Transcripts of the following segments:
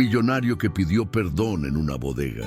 millonario que pidió perdón en una bodega.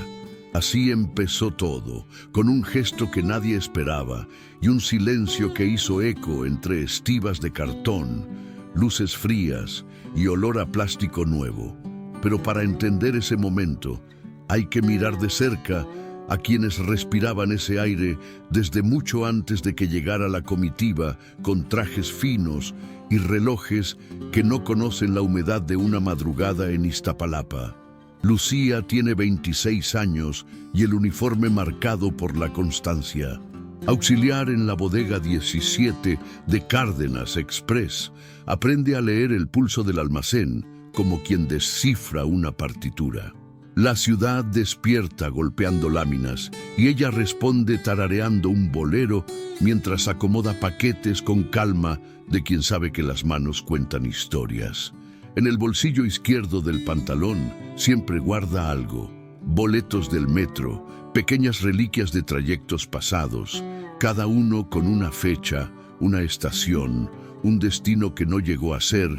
Así empezó todo, con un gesto que nadie esperaba y un silencio que hizo eco entre estivas de cartón, luces frías y olor a plástico nuevo. Pero para entender ese momento, hay que mirar de cerca a quienes respiraban ese aire desde mucho antes de que llegara la comitiva con trajes finos y relojes que no conocen la humedad de una madrugada en Iztapalapa. Lucía tiene 26 años y el uniforme marcado por la constancia. Auxiliar en la bodega 17 de Cárdenas Express, aprende a leer el pulso del almacén como quien descifra una partitura. La ciudad despierta golpeando láminas y ella responde tarareando un bolero mientras acomoda paquetes con calma de quien sabe que las manos cuentan historias. En el bolsillo izquierdo del pantalón siempre guarda algo: boletos del metro, pequeñas reliquias de trayectos pasados, cada uno con una fecha, una estación, un destino que no llegó a ser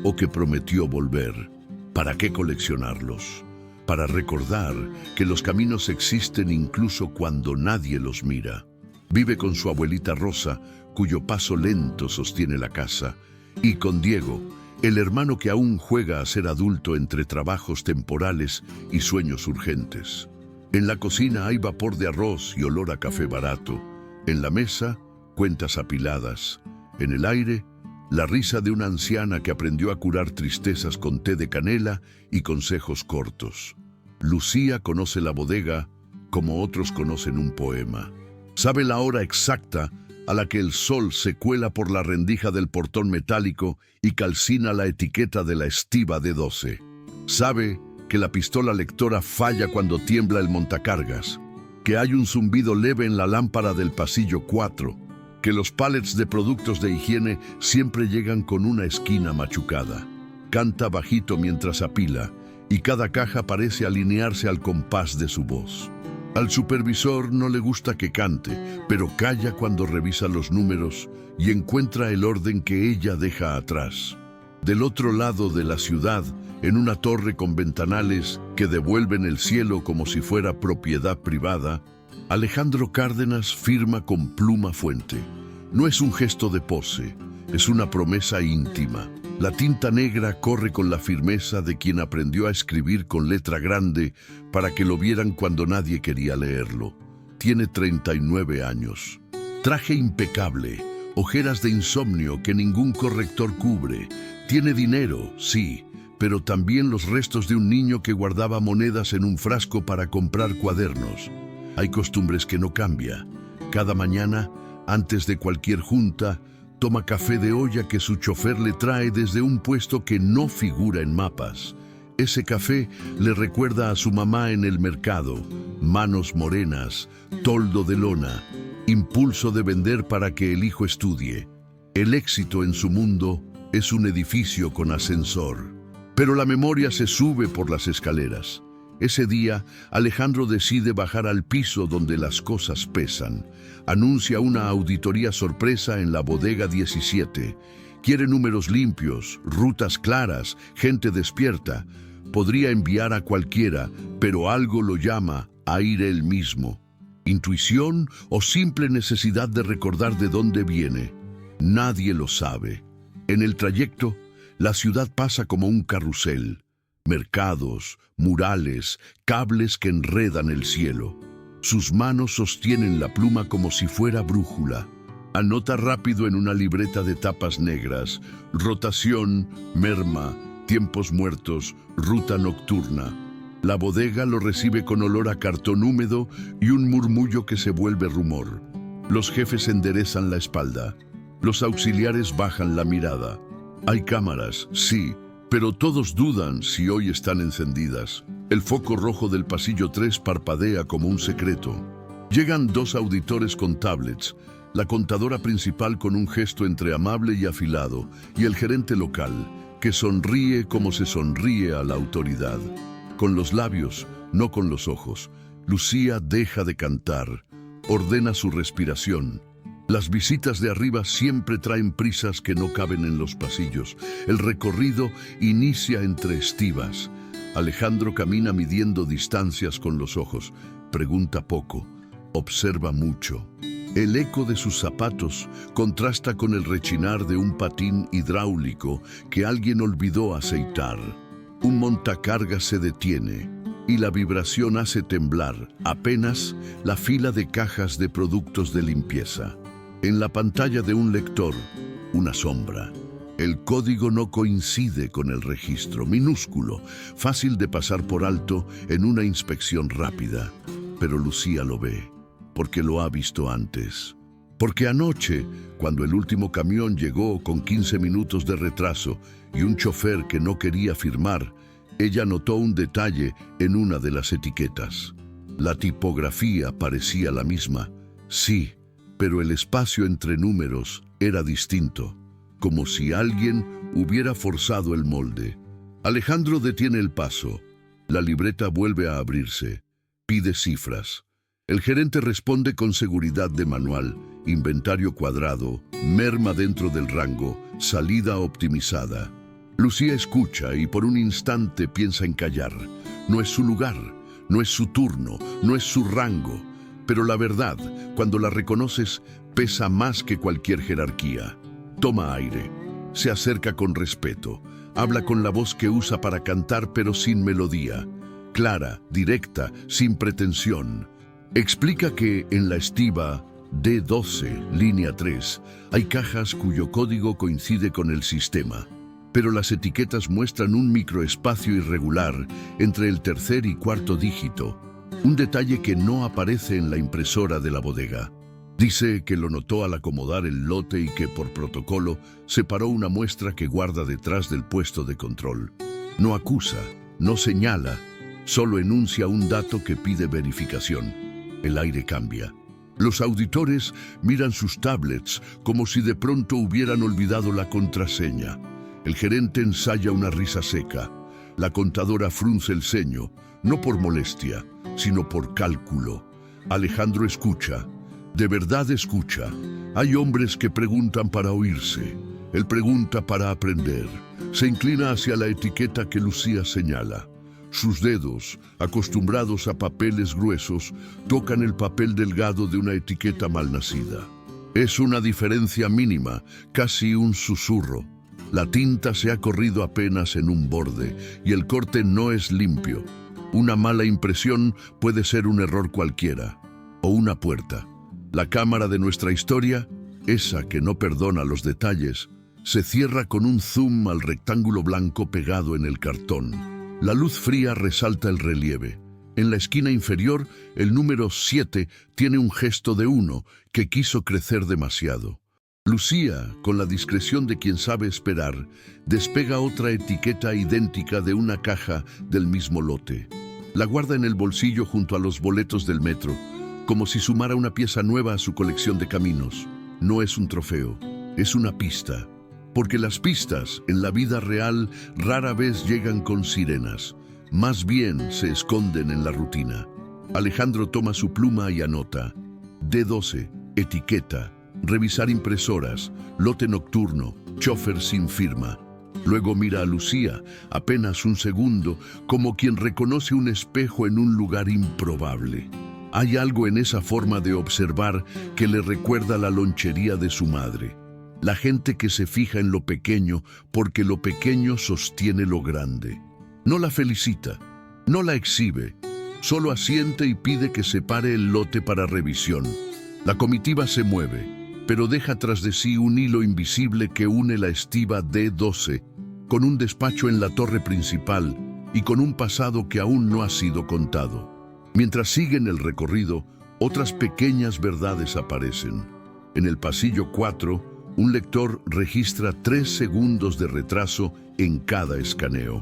o que prometió volver. ¿Para qué coleccionarlos? Para recordar que los caminos existen incluso cuando nadie los mira. Vive con su abuelita Rosa, cuyo paso lento sostiene la casa, y con Diego, el hermano que aún juega a ser adulto entre trabajos temporales y sueños urgentes. En la cocina hay vapor de arroz y olor a café barato. En la mesa, cuentas apiladas. En el aire, la risa de una anciana que aprendió a curar tristezas con té de canela y consejos cortos. Lucía conoce la bodega como otros conocen un poema. Sabe la hora exacta a la que el sol se cuela por la rendija del portón metálico y calcina la etiqueta de la estiva D12. Sabe que la pistola lectora falla cuando tiembla el montacargas, que hay un zumbido leve en la lámpara del pasillo 4, que los pallets de productos de higiene siempre llegan con una esquina machucada. Canta bajito mientras apila, y cada caja parece alinearse al compás de su voz. Al supervisor no le gusta que cante, pero calla cuando revisa los números y encuentra el orden que ella deja atrás. Del otro lado de la ciudad, en una torre con ventanales que devuelven el cielo como si fuera propiedad privada, Alejandro Cárdenas firma con pluma fuente. No es un gesto de pose, es una promesa íntima. La tinta negra corre con la firmeza de quien aprendió a escribir con letra grande para que lo vieran cuando nadie quería leerlo. Tiene 39 años. Traje impecable, ojeras de insomnio que ningún corrector cubre. Tiene dinero, sí, pero también los restos de un niño que guardaba monedas en un frasco para comprar cuadernos. Hay costumbres que no cambia. Cada mañana, antes de cualquier junta, toma café de olla que su chofer le trae desde un puesto que no figura en mapas. Ese café le recuerda a su mamá en el mercado: manos morenas, toldo de lona, impulso de vender para que el hijo estudie. El éxito en su mundo es un edificio con ascensor. Pero la memoria se sube por las escaleras. Ese día, Alejandro decide bajar al piso donde las cosas pesan. Anuncia una auditoría sorpresa en la bodega 17. Quiere números limpios, rutas claras, gente despierta. Podría enviar a cualquiera, pero algo lo llama a ir él mismo. ¿Intuición o simple necesidad de recordar de dónde viene? Nadie lo sabe. En el trayecto, la ciudad pasa como un carrusel. Mercados, murales, cables que enredan el cielo. Sus manos sostienen la pluma como si fuera brújula. Anota rápido en una libreta de tapas negras: rotación, merma, tiempos muertos, ruta nocturna. La bodega lo recibe con olor a cartón húmedo y un murmullo que se vuelve rumor. Los jefes enderezan la espalda. Los auxiliares bajan la mirada. Hay cámaras, sí, pero todos dudan si hoy están encendidas. El foco rojo del pasillo 3 parpadea como un secreto. Llegan dos auditores con tablets, la contadora principal con un gesto entre amable y afilado, y el gerente local, que sonríe como se sonríe a la autoridad. Con los labios, no con los ojos, Lucía deja de cantar, ordena su respiración. Las visitas de arriba siempre traen prisas que no caben en los pasillos. El recorrido inicia entre estivas. Alejandro camina midiendo distancias con los ojos, pregunta poco, observa mucho. El eco de sus zapatos contrasta con el rechinar de un patín hidráulico que alguien olvidó aceitar. Un montacargas se detiene y la vibración hace temblar apenas la fila de cajas de productos de limpieza. En la pantalla de un lector, una sombra. El código no coincide con el registro, minúsculo, fácil de pasar por alto en una inspección rápida. Pero Lucía lo ve, porque lo ha visto antes. Porque anoche, cuando el último camión llegó con 15 minutos de retraso y un chofer que no quería firmar, ella notó un detalle en una de las etiquetas. La tipografía parecía la misma, sí, pero el espacio entre números era distinto, como si alguien hubiera forzado el molde. Alejandro detiene el paso. La libreta vuelve a abrirse. Pide cifras. El gerente responde con seguridad de manual, inventario cuadrado, merma dentro del rango, salida optimizada. Lucía escucha y por un instante piensa en callar. No es su lugar, no es su turno, no es su rango. Pero la verdad, cuando la reconoces, pesa más que cualquier jerarquía. Toma aire, se acerca con respeto, habla con la voz que usa para cantar pero sin melodía, clara, directa, sin pretensión. Explica que en la estiba D12, línea 3, hay cajas cuyo código coincide con el sistema, pero las etiquetas muestran un microespacio irregular entre el tercer y cuarto dígito, un detalle que no aparece en la impresora de la bodega. Dice que lo notó al acomodar el lote y que por protocolo separó una muestra que guarda detrás del puesto de control. No acusa, no señala, solo enuncia un dato que pide verificación. El aire cambia. Los auditores miran sus tablets como si de pronto hubieran olvidado la contraseña. El gerente ensaya una risa seca. La contadora frunce el ceño, no por molestia, sino por cálculo. Alejandro escucha. De verdad escucha. Hay hombres que preguntan para oírse. Él pregunta para aprender. Se inclina hacia la etiqueta que Lucía señala. Sus dedos, acostumbrados a papeles gruesos, tocan el papel delgado de una etiqueta malnacida. Es una diferencia mínima, casi un susurro. La tinta se ha corrido apenas en un borde y el corte no es limpio. Una mala impresión puede ser un error cualquiera. O una puerta. La cámara de nuestra historia, esa que no perdona los detalles, se cierra con un zoom al rectángulo blanco pegado en el cartón. La luz fría resalta el relieve. En la esquina inferior, el número 7 tiene un gesto de 1 que quiso crecer demasiado. Lucía, con la discreción de quien sabe esperar, despega otra etiqueta idéntica de una caja del mismo lote. La guarda en el bolsillo junto a los boletos del metro, como si sumara una pieza nueva a su colección de caminos. No es un trofeo, es una pista. Porque las pistas, en la vida real, rara vez llegan con sirenas. Más bien se esconden en la rutina. Alejandro toma su pluma y anota. D12, etiqueta, revisar impresoras, lote nocturno, chofer sin firma. Luego mira a Lucía, apenas un segundo, como quien reconoce un espejo en un lugar improbable. Hay algo en esa forma de observar que le recuerda la lonchería de su madre. La gente que se fija en lo pequeño porque lo pequeño sostiene lo grande. No la felicita, no la exhibe, solo asiente y pide que separe el lote para revisión. La comitiva se mueve, pero deja tras de sí un hilo invisible que une la estiba D12 con un despacho en la torre principal y con un pasado que aún no ha sido contado. Mientras siguen el recorrido, otras pequeñas verdades aparecen. En el pasillo 4, un lector registra 3 segundos de retraso en cada escaneo.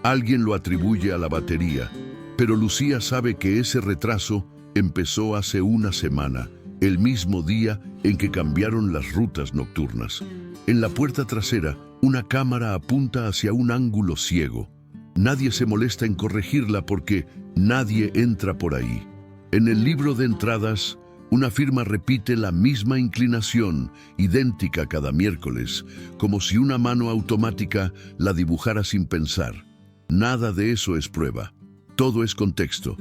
Alguien lo atribuye a la batería, pero Lucía sabe que ese retraso empezó hace una semana, el mismo día en que cambiaron las rutas nocturnas. En la puerta trasera, una cámara apunta hacia un ángulo ciego. Nadie se molesta en corregirla porque nadie entra por ahí. En el libro de entradas, una firma repite la misma inclinación, idéntica cada miércoles, como si una mano automática la dibujara sin pensar. Nada de eso es prueba. Todo es contexto.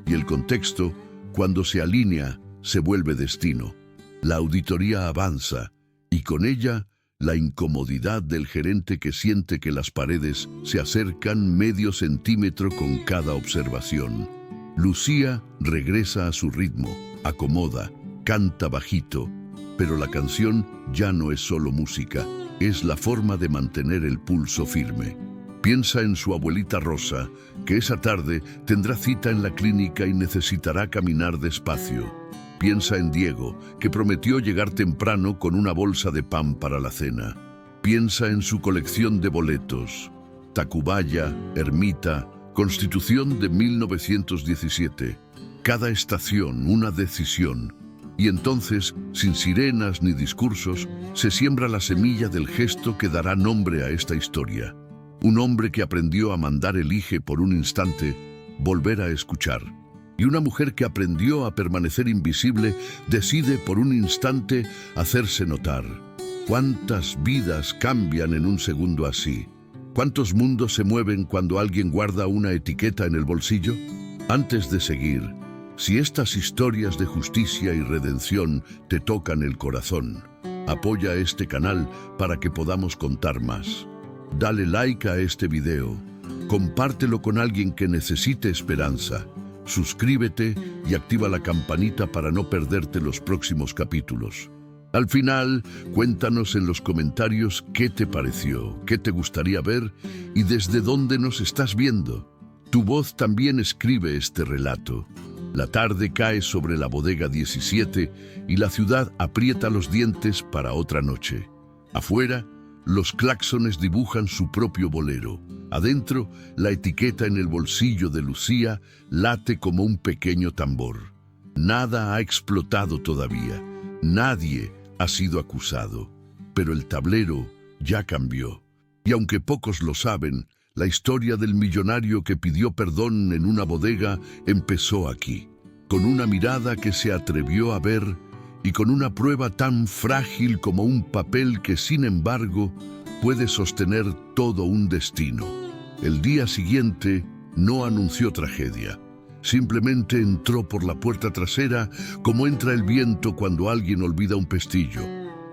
Y el contexto, cuando se alinea, se vuelve destino. La auditoría avanza, y con ella, la incomodidad del gerente que siente que las paredes se acercan medio centímetro con cada observación. Lucía regresa a su ritmo, acomoda, canta bajito, pero la canción ya no es solo música, es la forma de mantener el pulso firme. Piensa en su abuelita Rosa, que esa tarde tendrá cita en la clínica y necesitará caminar despacio. Piensa en Diego, que prometió llegar temprano con una bolsa de pan para la cena. Piensa en su colección de boletos. Tacubaya, Ermita, Constitución de 1917. Cada estación una decisión. Y entonces, sin sirenas ni discursos, se siembra la semilla del gesto que dará nombre a esta historia. Un hombre que aprendió a mandar elige por un instante volver a escuchar. Y una mujer que aprendió a permanecer invisible decide por un instante hacerse notar. ¿Cuántas vidas cambian en un segundo así? ¿Cuántos mundos se mueven cuando alguien guarda una etiqueta en el bolsillo? Antes de seguir, si estas historias de justicia y redención te tocan el corazón, apoya este canal para que podamos contar más. Dale like a este video, compártelo con alguien que necesite esperanza, suscríbete y activa la campanita para no perderte los próximos capítulos. Al final, cuéntanos en los comentarios qué te pareció, qué te gustaría ver y desde dónde nos estás viendo. Tu voz también escribe este relato. La tarde cae sobre la bodega 17 y la ciudad aprieta los dientes para otra noche. Afuera, los claxones dibujan su propio bolero. Adentro, la etiqueta en el bolsillo de Lucía late como un pequeño tambor. Nada ha explotado todavía. Nadie ha sido acusado. Pero el tablero ya cambió. Y aunque pocos lo saben, la historia del millonario que pidió perdón en una bodega empezó aquí, con una mirada que se atrevió a ver y con una prueba tan frágil como un papel que, sin embargo, puede sostener todo un destino. El día siguiente no anunció tragedia. Simplemente entró por la puerta trasera como entra el viento cuando alguien olvida un pestillo.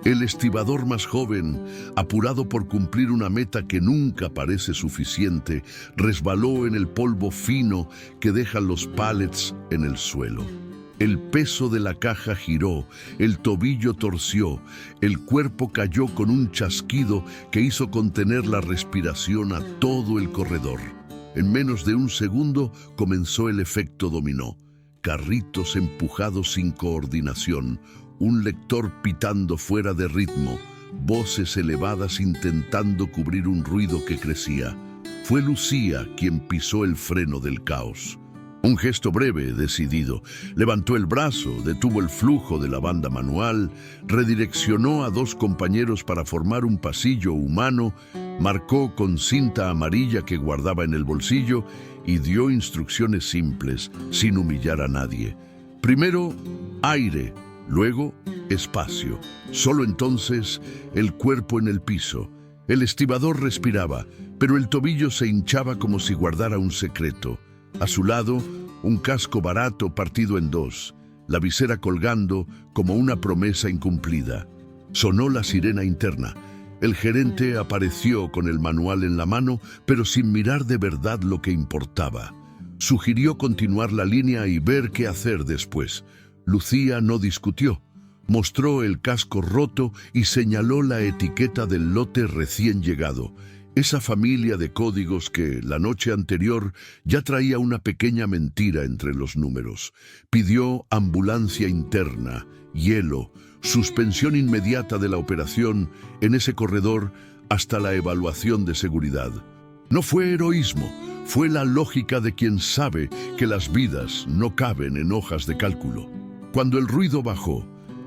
El estibador más joven, apurado por cumplir una meta que nunca parece suficiente, resbaló en el polvo fino que dejan los pallets en el suelo. El peso de la caja giró, el tobillo torció, el cuerpo cayó con un chasquido que hizo contener la respiración a todo el corredor. En menos de un segundo comenzó el efecto dominó. Carritos empujados sin coordinación, un lector pitando fuera de ritmo, voces elevadas intentando cubrir un ruido que crecía. Fue Lucía quien pisó el freno del caos. Un gesto breve, decidido. Levantó el brazo, detuvo el flujo de la banda manual, redireccionó a dos compañeros para formar un pasillo humano, marcó con cinta amarilla que guardaba en el bolsillo y dio instrucciones simples, sin humillar a nadie. Primero, aire, luego, espacio. Solo entonces, el cuerpo en el piso. El estibador respiraba, pero el tobillo se hinchaba como si guardara un secreto. A su lado, un casco barato partido en dos, la visera colgando como una promesa incumplida. Sonó la sirena interna. El gerente apareció con el manual en la mano, pero sin mirar de verdad lo que importaba. Sugirió continuar la línea y ver qué hacer después. Lucía no discutió. Mostró el casco roto y señaló la etiqueta del lote recién llegado. Esa familia de códigos que, la noche anterior, ya traía una pequeña mentira entre los números. Pidió ambulancia interna, hielo, suspensión inmediata de la operación en ese corredor hasta la evaluación de seguridad. No fue heroísmo, fue la lógica de quien sabe que las vidas no caben en hojas de cálculo. Cuando el ruido bajó,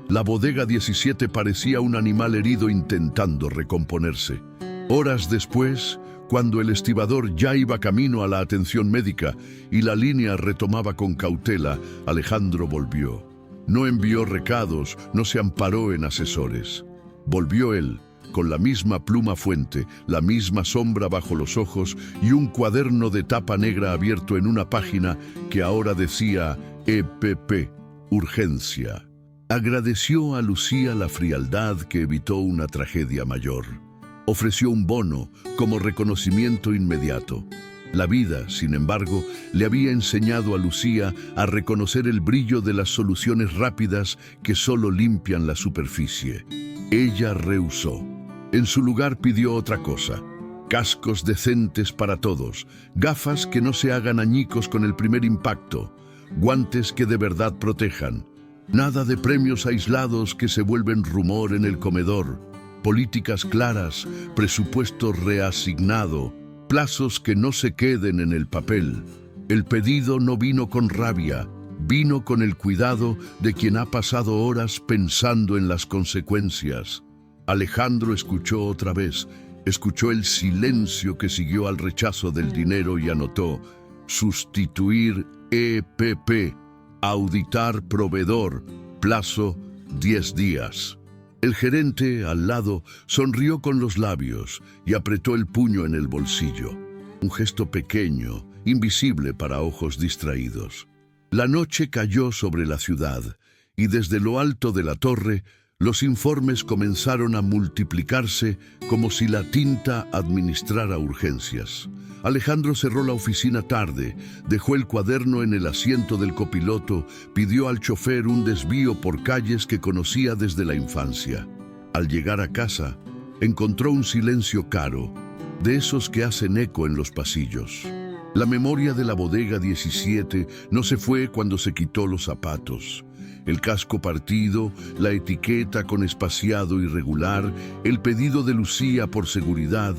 la bodega 17 parecía un animal herido intentando recomponerse. Horas después, cuando el estibador ya iba camino a la atención médica y la línea retomaba con cautela, Alejandro volvió. No envió recados, no se amparó en asesores. Volvió él, con la misma pluma fuente, la misma sombra bajo los ojos y un cuaderno de tapa negra abierto en una página que ahora decía EPP, urgencia. Agradeció a Lucía la frialdad que evitó una tragedia mayor. Ofreció un bono como reconocimiento inmediato. La vida, sin embargo, le había enseñado a Lucía a reconocer el brillo de las soluciones rápidas que solo limpian la superficie. Ella rehusó. En su lugar pidió otra cosa: cascos decentes para todos, gafas que no se hagan añicos con el primer impacto, guantes que de verdad protejan. Nada de premios aislados que se vuelven rumor en el comedor, políticas claras, presupuesto reasignado, plazos que no se queden en el papel. El pedido no vino con rabia, vino con el cuidado de quien ha pasado horas pensando en las consecuencias. Alejandro escuchó otra vez, escuchó el silencio que siguió al rechazo del dinero y anotó: sustituir EPP. Auditar proveedor, plazo 10 días. El gerente, al lado, sonrió con los labios y apretó el puño en el bolsillo. Un gesto pequeño, invisible para ojos distraídos. La noche cayó sobre la ciudad y desde lo alto de la torre, los informes comenzaron a multiplicarse como si la tinta administrara urgencias. Alejandro cerró la oficina tarde, dejó el cuaderno en el asiento del copiloto, pidió al chofer un desvío por calles que conocía desde la infancia. Al llegar a casa, encontró un silencio caro, de esos que hacen eco en los pasillos. La memoria de la bodega 17 no se fue cuando se quitó los zapatos. El casco partido, la etiqueta con espaciado irregular, el pedido de Lucía por seguridad,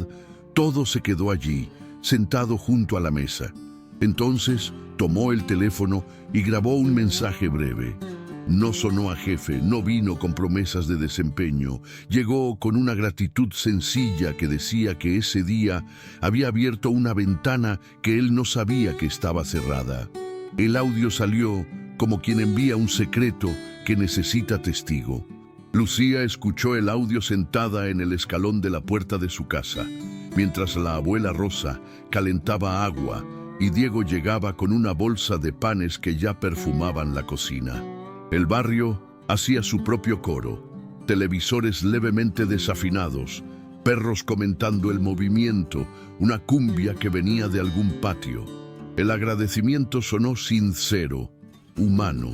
todo se quedó allí, sentado junto a la mesa. Entonces tomó el teléfono y grabó un mensaje breve. No sonó a jefe, no vino con promesas de desempeño. Llegó con una gratitud sencilla que decía que ese día había abierto una ventana que él no sabía que estaba cerrada. El audio salió como quien envía un secreto que necesita testigo. Lucía escuchó el audio sentada en el escalón de la puerta de su casa, mientras la abuela Rosa calentaba agua y Diego llegaba con una bolsa de panes que ya perfumaban la cocina. El barrio hacía su propio coro, televisores levemente desafinados, perros comentando el movimiento, una cumbia que venía de algún patio. El agradecimiento sonó sincero, humano,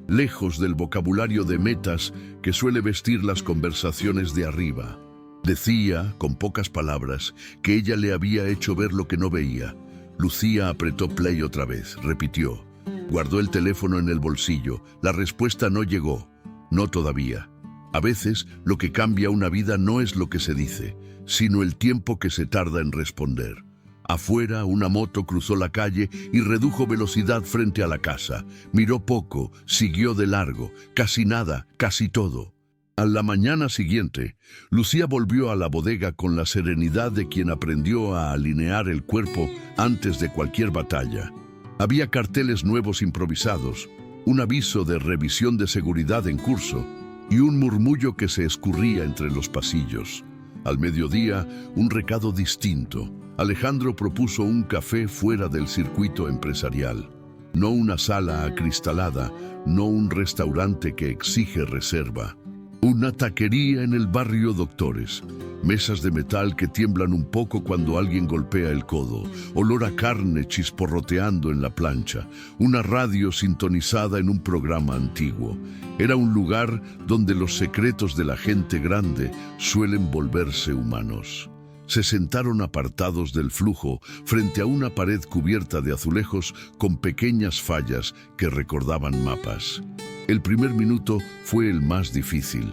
lejos del vocabulario de metas que suele vestir las conversaciones de arriba. Decía, con pocas palabras, que ella le había hecho ver lo que no veía. Lucía apretó play otra vez, repitió. Guardó el teléfono en el bolsillo. La respuesta no llegó. No todavía. A veces, lo que cambia una vida no es lo que se dice, sino el tiempo que se tarda en responder. Afuera, una moto cruzó la calle y redujo velocidad frente a la casa. Miró poco, siguió de largo, casi nada, casi todo. A la mañana siguiente, Lucía volvió a la bodega con la serenidad de quien aprendió a alinear el cuerpo antes de cualquier batalla. Había carteles nuevos improvisados, un aviso de revisión de seguridad en curso y un murmullo que se escurría entre los pasillos. Al mediodía, un recado distinto. Alejandro propuso un café fuera del circuito empresarial. No una sala acristalada, no un restaurante que exige reserva. Una taquería en el barrio Doctores. Mesas de metal que tiemblan un poco cuando alguien golpea el codo. Olor a carne chisporroteando en la plancha. Una radio sintonizada en un programa antiguo. Era un lugar donde los secretos de la gente grande suelen volverse humanos. Se sentaron apartados del flujo frente a una pared cubierta de azulejos con pequeñas fallas que recordaban mapas. El primer minuto fue el más difícil.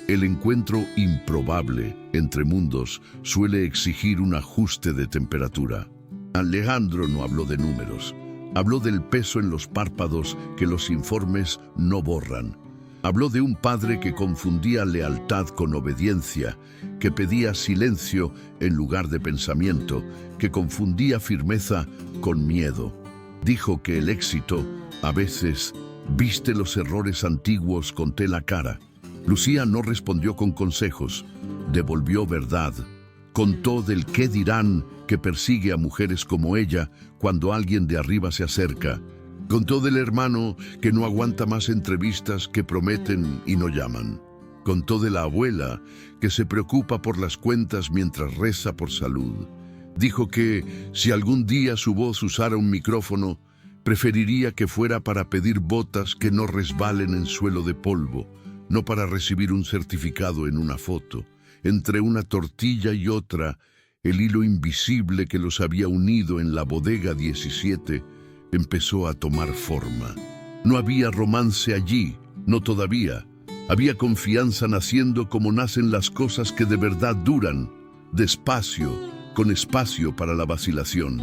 El encuentro improbable entre mundos suele exigir un ajuste de temperatura. Alejandro no habló de números. Habló del peso en los párpados que los informes no borran. Habló de un padre que confundía lealtad con obediencia, que pedía silencio en lugar de pensamiento, que confundía firmeza con miedo. Dijo que el éxito, a veces, viste los errores antiguos con tela cara, Lucía no respondió con consejos, devolvió verdad. Contó del qué dirán que persigue a mujeres como ella cuando alguien de arriba se acerca. Contó del hermano que no aguanta más entrevistas que prometen y no llaman. Contó de la abuela que se preocupa por las cuentas mientras reza por salud. Dijo que si algún día su voz usara un micrófono, preferiría que fuera para pedir botas que no resbalen en suelo de polvo, no para recibir un certificado en una foto. Entre una tortilla y otra, el hilo invisible que los había unido en la bodega 17 empezó a tomar forma. No había romance allí, no todavía. Había confianza naciendo como nacen las cosas que de verdad duran, despacio, con espacio para la vacilación.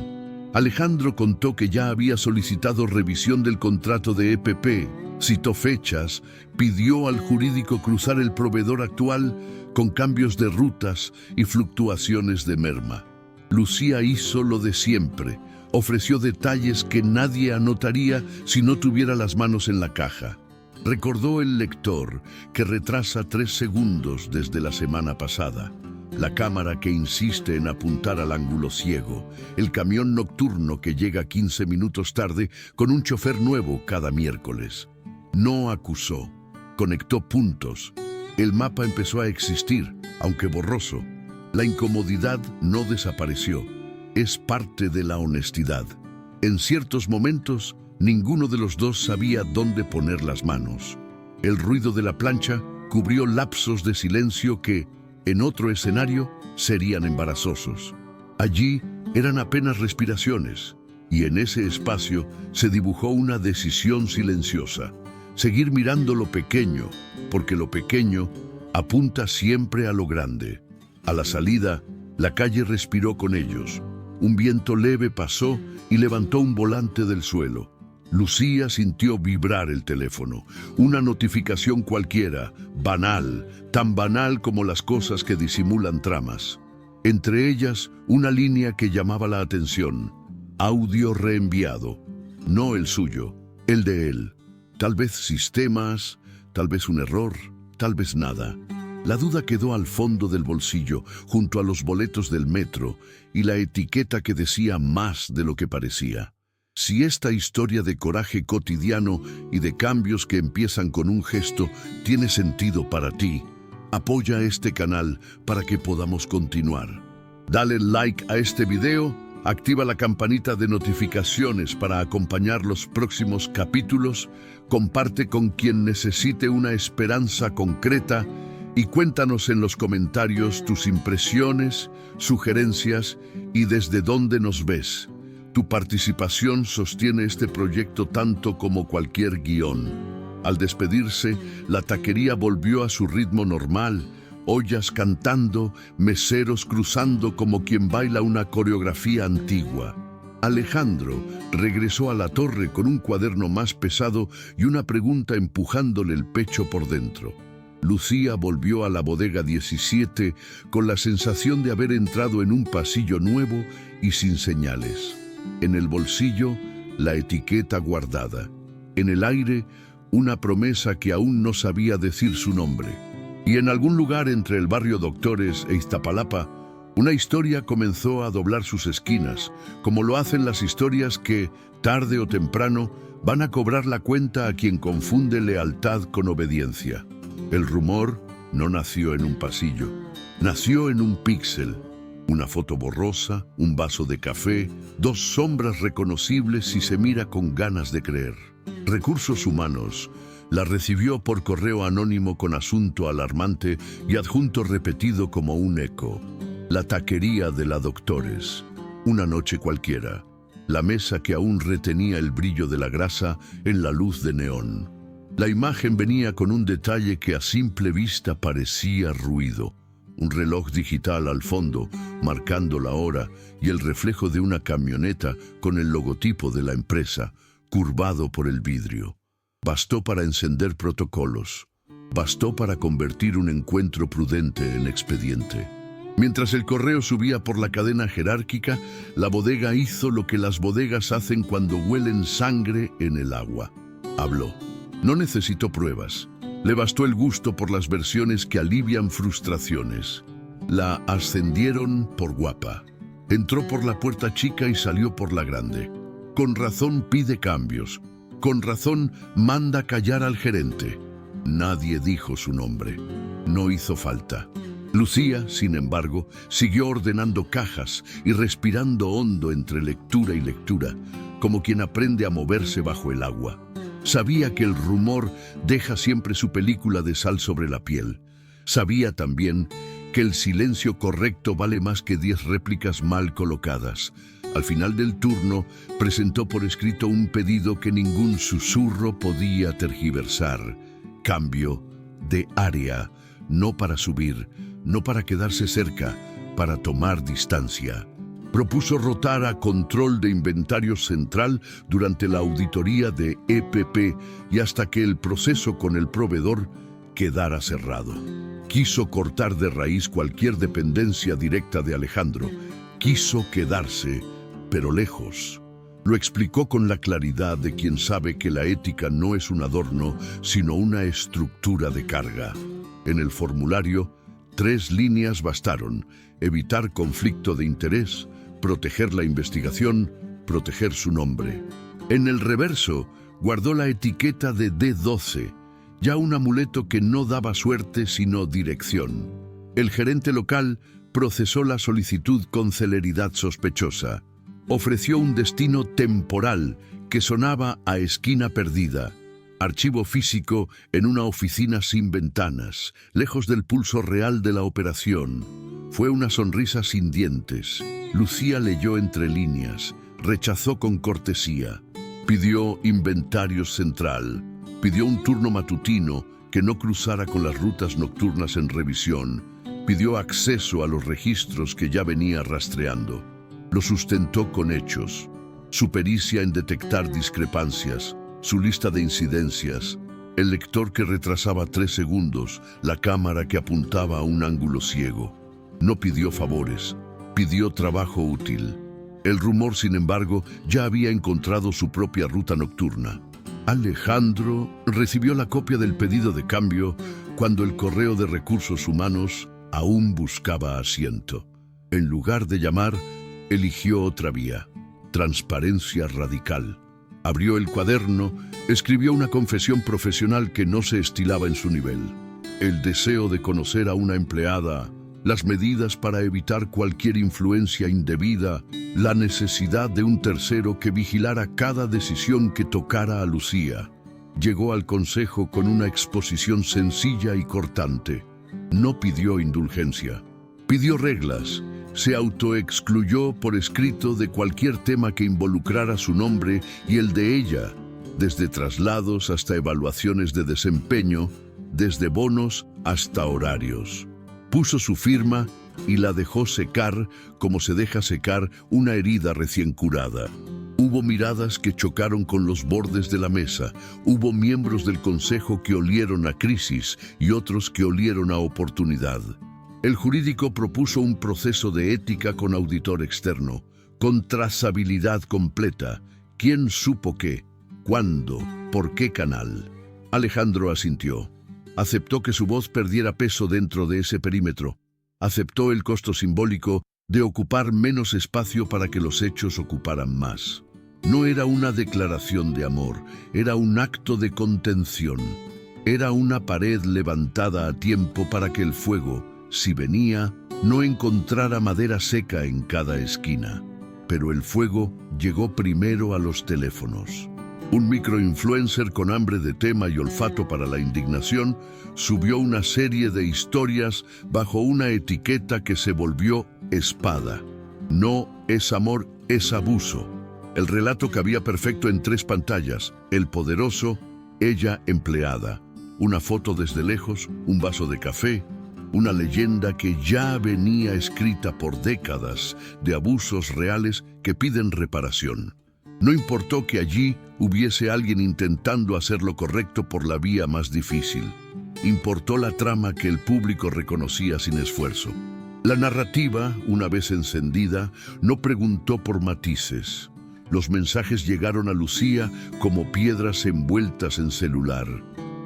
Alejandro contó que ya había solicitado revisión del contrato de EPP, citó fechas, pidió al jurídico cruzar el proveedor actual con cambios de rutas y fluctuaciones de merma. Lucía hizo lo de siempre, ofreció detalles que nadie anotaría si no tuviera las manos en la caja. Recordó el lector que retrasa 3 segundos desde la semana pasada, la cámara que insiste en apuntar al ángulo ciego, el camión nocturno que llega 15 minutos tarde con un chofer nuevo cada miércoles. No acusó, conectó puntos. El mapa empezó a existir, aunque borroso. La incomodidad no desapareció. Es parte de la honestidad. En ciertos momentos, ninguno de los dos sabía dónde poner las manos. El ruido de la plancha cubrió lapsos de silencio que, en otro escenario, serían embarazosos. Allí eran apenas respiraciones, y en ese espacio se dibujó una decisión silenciosa. Seguir mirando lo pequeño, porque lo pequeño apunta siempre a lo grande. A la salida, la calle respiró con ellos. Un viento leve pasó y levantó un volante del suelo. Lucía sintió vibrar el teléfono. Una notificación cualquiera, banal, tan banal como las cosas que disimulan tramas. Entre ellas, una línea que llamaba la atención. Audio reenviado. No el suyo, el de él. Tal vez sistemas, tal vez un error, tal vez nada. La duda quedó al fondo del bolsillo, junto a los boletos del metro y la etiqueta que decía más de lo que parecía. Si esta historia de coraje cotidiano y de cambios que empiezan con un gesto tiene sentido para ti, apoya este canal para que podamos continuar. Dale like a este video, activa la campanita de notificaciones para acompañar los próximos capítulos, comparte con quien necesite una esperanza concreta y cuéntanos en los comentarios tus impresiones, sugerencias y desde dónde nos ves. Tu participación sostiene este proyecto tanto como cualquier guión. Al despedirse, la taquería volvió a su ritmo normal, ollas cantando, meseros cruzando como quien baila una coreografía antigua. Alejandro regresó a la torre con un cuaderno más pesado y una pregunta empujándole el pecho por dentro. Lucía volvió a la bodega 17 con la sensación de haber entrado en un pasillo nuevo y sin señales. En el bolsillo, la etiqueta guardada. En el aire, una promesa que aún no sabía decir su nombre. Y en algún lugar entre el barrio Doctores e Iztapalapa, una historia comenzó a doblar sus esquinas, como lo hacen las historias que, tarde o temprano, van a cobrar la cuenta a quien confunde lealtad con obediencia. El rumor no nació en un pasillo, nació en un píxel. Una foto borrosa, un vaso de café, 2 sombras reconocibles si se mira con ganas de creer. Recursos Humanos la recibió por correo anónimo con asunto alarmante y adjunto repetido como un eco. La taquería de la Doctores. Una noche cualquiera. La mesa que aún retenía el brillo de la grasa en la luz de neón. La imagen venía con un detalle que a simple vista parecía ruido. Un reloj digital al fondo, marcando la hora, y el reflejo de una camioneta con el logotipo de la empresa, curvado por el vidrio. Bastó para encender protocolos. Bastó para convertir un encuentro prudente en expediente. Mientras el correo subía por la cadena jerárquica, la bodega hizo lo que las bodegas hacen cuando huelen sangre en el agua. Habló. No necesitó pruebas. Le bastó el gusto por las versiones que alivian frustraciones. La ascendieron por guapa. Entró por la puerta chica y salió por la grande. Con razón pide cambios. Con razón manda callar al gerente. Nadie dijo su nombre. No hizo falta. Lucía, sin embargo, siguió ordenando cajas y respirando hondo entre lectura y lectura, como quien aprende a moverse bajo el agua. Sabía que el rumor deja siempre su película de sal sobre la piel. Sabía también que el silencio correcto vale más que 10 réplicas mal colocadas. Al final del turno, presentó por escrito un pedido que ningún susurro podía tergiversar. Cambio de área, no para subir, no para quedarse cerca, para tomar distancia. Propuso rotar a control de inventario central durante la auditoría de EPP y hasta que el proceso con el proveedor quedara cerrado. Quiso cortar de raíz cualquier dependencia directa de Alejandro. Quiso quedarse, pero lejos. Lo explicó con la claridad de quien sabe que la ética no es un adorno, sino una estructura de carga. En el formulario, 3 líneas bastaron: evitar conflicto de interés, proteger la investigación, proteger su nombre. En el reverso, guardó la etiqueta de D12, ya un amuleto que no daba suerte sino dirección. El gerente local procesó la solicitud con celeridad sospechosa. Ofreció un destino temporal que sonaba a esquina perdida. Archivo físico en una oficina sin ventanas, lejos del pulso real de la operación. Fue una sonrisa sin dientes. Lucía leyó entre líneas, rechazó con cortesía. Pidió inventario central, pidió un turno matutino que no cruzara con las rutas nocturnas en revisión, pidió acceso a los registros que ya venía rastreando. Lo sustentó con hechos, su pericia en detectar discrepancias, su lista de incidencias, el lector que retrasaba 3 segundos, la cámara que apuntaba a un ángulo ciego. No pidió favores, pidió trabajo útil. El rumor, sin embargo, ya había encontrado su propia ruta nocturna. Alejandro recibió la copia del pedido de cambio cuando el correo de recursos humanos aún buscaba asiento. En lugar de llamar, eligió otra vía: transparencia radical. Abrió el cuaderno, escribió una confesión profesional que no se estilaba en su nivel. El deseo de conocer a una empleada, las medidas para evitar cualquier influencia indebida, la necesidad de un tercero que vigilara cada decisión que tocara a Lucía. Llegó al consejo con una exposición sencilla y cortante. No pidió indulgencia, pidió reglas. Se autoexcluyó por escrito de cualquier tema que involucrara su nombre y el de ella, desde traslados hasta evaluaciones de desempeño, desde bonos hasta horarios. Puso su firma y la dejó secar como se deja secar una herida recién curada. Hubo miradas que chocaron con los bordes de la mesa, hubo miembros del consejo que olieron a crisis y otros que olieron a oportunidad. El jurídico propuso un proceso de ética con auditor externo, con trazabilidad completa. ¿Quién supo qué? ¿Cuándo? ¿Por qué canal? Alejandro asintió. Aceptó que su voz perdiera peso dentro de ese perímetro. Aceptó el costo simbólico de ocupar menos espacio para que los hechos ocuparan más. No era una declaración de amor, era un acto de contención. Era una pared levantada a tiempo para que el fuego, si venía, no encontrara madera seca en cada esquina. Pero el fuego llegó primero a los teléfonos. Un microinfluencer con hambre de tema y olfato para la indignación subió una serie de historias bajo una etiqueta que se volvió espada. No es amor, es abuso. El relato cabía perfecto en 3 pantallas: el poderoso, ella empleada, una foto desde lejos, un vaso de café, una leyenda que ya venía escrita por décadas de abusos reales que piden reparación. No importó que allí hubiese alguien intentando hacer lo correcto por la vía más difícil. Importó la trama que el público reconocía sin esfuerzo. La narrativa, una vez encendida, no preguntó por matices. Los mensajes llegaron a Lucía como piedras envueltas en celular.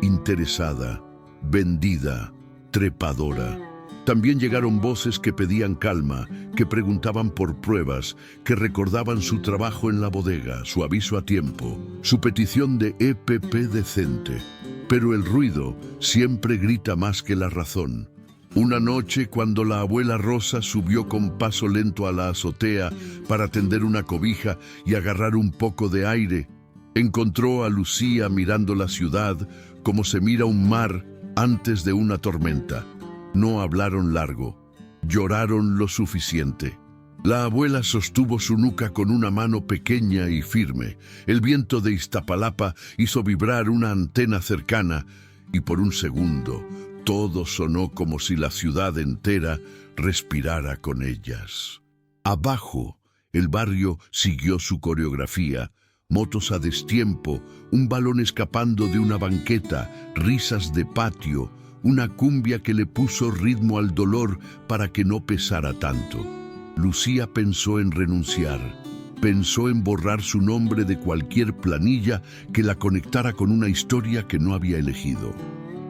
Interesada, vendida, trepadora. También llegaron voces que pedían calma, que preguntaban por pruebas, que recordaban su trabajo en la bodega, su aviso a tiempo, su petición de EPP decente. Pero el ruido siempre grita más que la razón. Una noche, cuando la abuela Rosa subió con paso lento a la azotea para tender una cobija y agarrar un poco de aire, encontró a Lucía mirando la ciudad como se mira un mar antes de una tormenta. No hablaron largo, lloraron lo suficiente. La abuela sostuvo su nuca con una mano pequeña y firme. El viento de Iztapalapa hizo vibrar una antena cercana y por un segundo todo sonó como si la ciudad entera respirara con ellas. Abajo, el barrio siguió su coreografía. Motos a destiempo, un balón escapando de una banqueta, risas de patio, una cumbia que le puso ritmo al dolor para que no pesara tanto. Lucía pensó en renunciar, pensó en borrar su nombre de cualquier planilla que la conectara con una historia que no había elegido.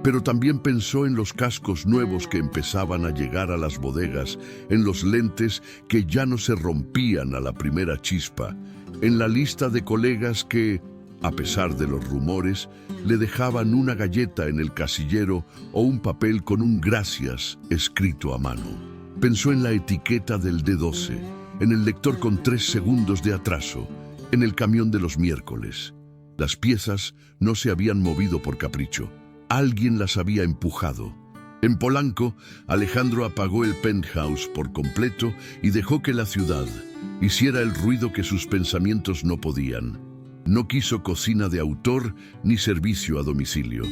Pero también pensó en los cascos nuevos que empezaban a llegar a las bodegas, en los lentes que ya no se rompían a la primera chispa, en la lista de colegas que, a pesar de los rumores, le dejaban una galleta en el casillero o un papel con un gracias escrito a mano. Pensó en la etiqueta del D12, en el lector con 3 segundos de atraso, en el camión de los miércoles. Las piezas no se habían movido por capricho. Alguien las había empujado. En Polanco, Alejandro apagó el penthouse por completo y dejó que la ciudad hiciera el ruido que sus pensamientos no podían. No quiso cocina de autor ni servicio a domicilio.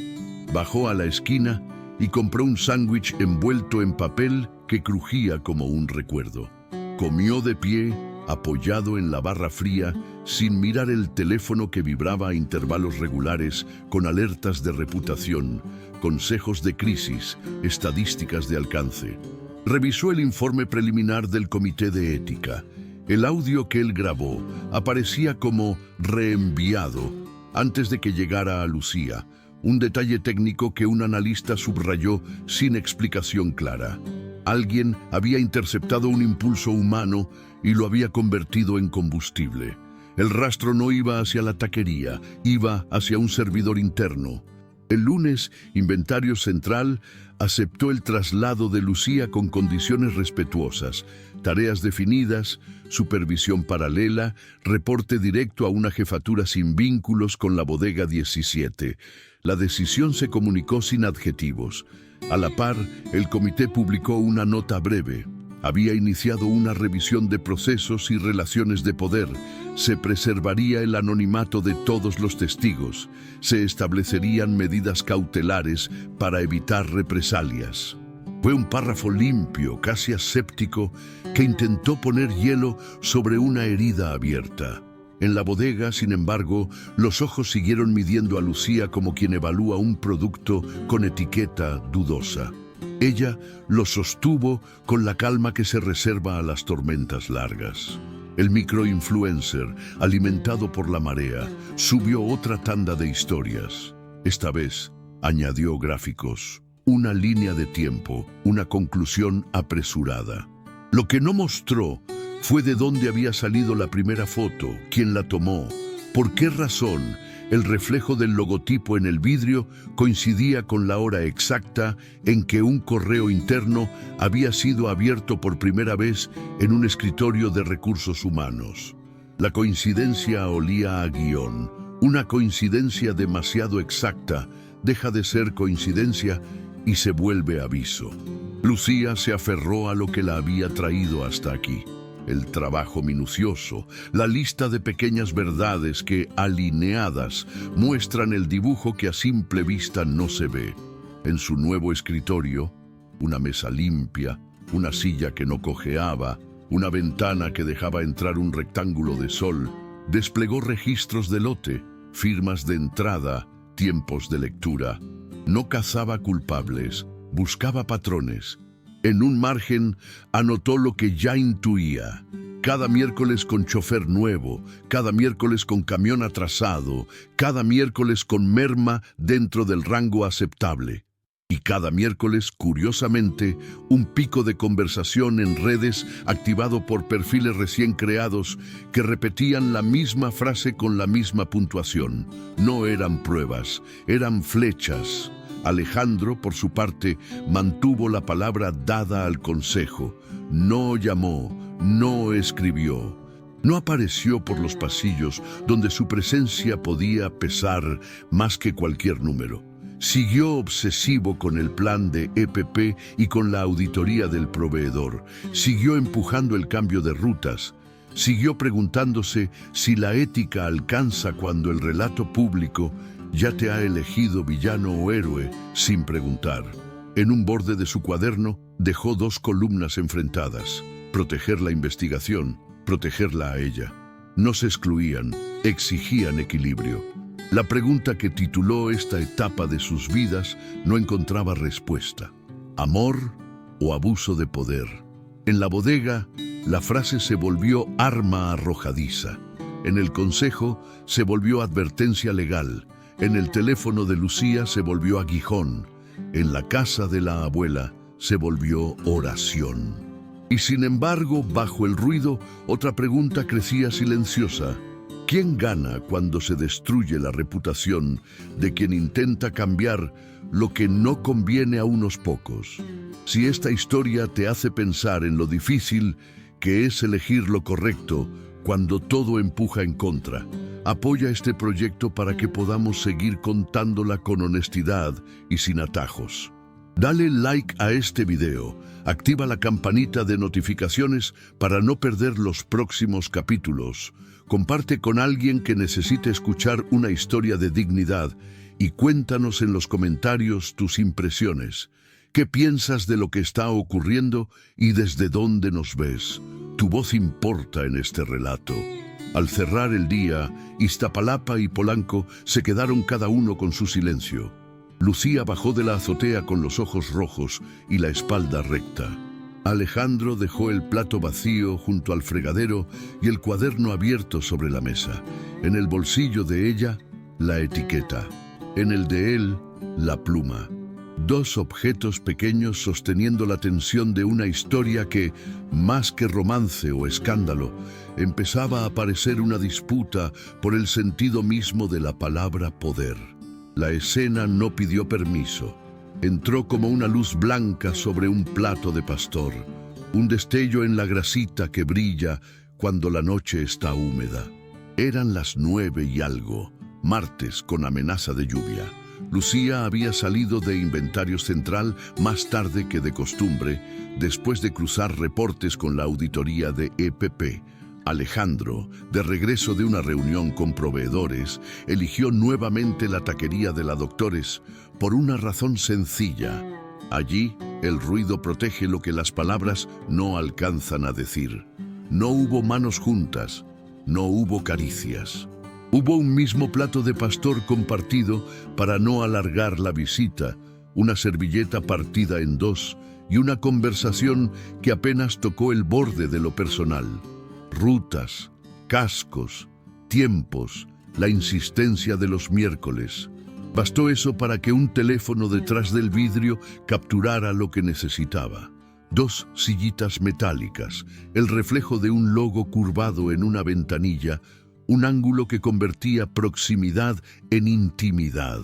Bajó a la esquina y compró un sándwich envuelto en papel que crujía como un recuerdo. Comió de pie, apoyado en la barra fría, sin mirar el teléfono que vibraba a intervalos regulares con alertas de reputación, consejos de crisis, estadísticas de alcance. Revisó el informe preliminar del Comité de Ética. El audio que él grabó aparecía como reenviado antes de que llegara a Lucía, un detalle técnico que un analista subrayó sin explicación clara. Alguien había interceptado un impulso humano y lo había convertido en combustible. El rastro no iba hacia la taquería, iba hacia un servidor interno. El lunes, Inventario Central aceptó el traslado de Lucía con condiciones respetuosas, tareas definidas, supervisión paralela, reporte directo a una jefatura sin vínculos con la bodega 17. La decisión se comunicó sin adjetivos. A la par, el comité publicó una nota breve. Había iniciado una revisión de procesos y relaciones de poder. Se preservaría el anonimato de todos los testigos. Se establecerían medidas cautelares para evitar represalias. Fue un párrafo limpio, casi aséptico, que intentó poner hielo sobre una herida abierta. En la bodega, sin embargo, los ojos siguieron midiendo a Lucía como quien evalúa un producto con etiqueta dudosa. Ella lo sostuvo con la calma que se reserva a las tormentas largas. El microinfluencer, alimentado por la marea, subió otra tanda de historias. Esta vez, añadió gráficos, una línea de tiempo, una conclusión apresurada. Lo que no mostró fue de dónde había salido la primera foto, quién la tomó, por qué razón. El reflejo del logotipo en el vidrio coincidía con la hora exacta en que un correo interno había sido abierto por primera vez en un escritorio de recursos humanos. La coincidencia olía a guión. Una coincidencia demasiado exacta deja de ser coincidencia y se vuelve aviso. Lucía se aferró a lo que la había traído hasta aquí. El trabajo minucioso, la lista de pequeñas verdades que, alineadas, muestran el dibujo que a simple vista no se ve. En su nuevo escritorio, una mesa limpia, una silla que no cojeaba, una ventana que dejaba entrar un rectángulo de sol, desplegó registros de lote, firmas de entrada, tiempos de lectura. No cazaba culpables, buscaba patrones. En un margen anotó lo que ya intuía. Cada miércoles con chofer nuevo, cada miércoles con camión atrasado, cada miércoles con merma dentro del rango aceptable. Y cada miércoles, curiosamente, un pico de conversación en redes activado por perfiles recién creados que repetían la misma frase con la misma puntuación. No eran pruebas, eran flechas. Alejandro, por su parte, mantuvo la palabra dada al consejo. No llamó, no escribió. No apareció por los pasillos donde su presencia podía pesar más que cualquier número. Siguió obsesivo con el plan de EPP y con la auditoría del proveedor. Siguió empujando el cambio de rutas. Siguió preguntándose si la ética alcanza cuando el relato público ya te ha elegido villano o héroe sin preguntar. En un borde de su cuaderno dejó 2 columnas enfrentadas. Proteger la investigación, protegerla a ella. No se excluían, exigían equilibrio. La pregunta que tituló esta etapa de sus vidas no encontraba respuesta. ¿Amor o abuso de poder? En la bodega, la frase se volvió arma arrojadiza. En el consejo, se volvió advertencia legal. En el teléfono de Lucía, se volvió aguijón. En la casa de la abuela, se volvió oración. Y sin embargo, bajo el ruido, otra pregunta crecía silenciosa. ¿Quién gana cuando se destruye la reputación de quien intenta cambiar lo que no conviene a unos pocos? Si esta historia te hace pensar en lo difícil que es elegir lo correcto cuando todo empuja en contra, apoya este proyecto para que podamos seguir contándola con honestidad y sin atajos. Dale like a este video, activa la campanita de notificaciones para no perder los próximos capítulos. Comparte con alguien que necesite escuchar una historia de dignidad y cuéntanos en los comentarios tus impresiones. ¿Qué piensas de lo que está ocurriendo y desde dónde nos ves? Tu voz importa en este relato. Al cerrar el día, Iztapalapa y Polanco se quedaron cada uno con su silencio. Lucía bajó de la azotea con los ojos rojos y la espalda recta. Alejandro dejó el plato vacío junto al fregadero y el cuaderno abierto sobre la mesa. En el bolsillo de ella, la etiqueta. En el de él, la pluma. 2 objetos pequeños sosteniendo la tensión de una historia que, más que romance o escándalo, empezaba a parecer una disputa por el sentido mismo de la palabra poder. La escena no pidió permiso. Entró como una luz blanca sobre un plato de pastor, un destello en la grasita que brilla cuando la noche está húmeda. Eran las 9 y algo, martes con amenaza de lluvia. Lucía había salido de Inventario Central más tarde que de costumbre, después de cruzar reportes con la auditoría de EPP. Alejandro, de regreso de una reunión con proveedores, eligió nuevamente la taquería de la Doctores por una razón sencilla. Allí, el ruido protege lo que las palabras no alcanzan a decir. No hubo manos juntas, no hubo caricias. Hubo un mismo plato de pastor compartido para no alargar la visita, una servilleta partida en 2 y una conversación que apenas tocó el borde de lo personal. Rutas, cascos, tiempos, la insistencia de los miércoles. Bastó eso para que un teléfono detrás del vidrio capturara lo que necesitaba. 2 sillitas metálicas, el reflejo de un logo curvado en una ventanilla, un ángulo que convertía proximidad en intimidad.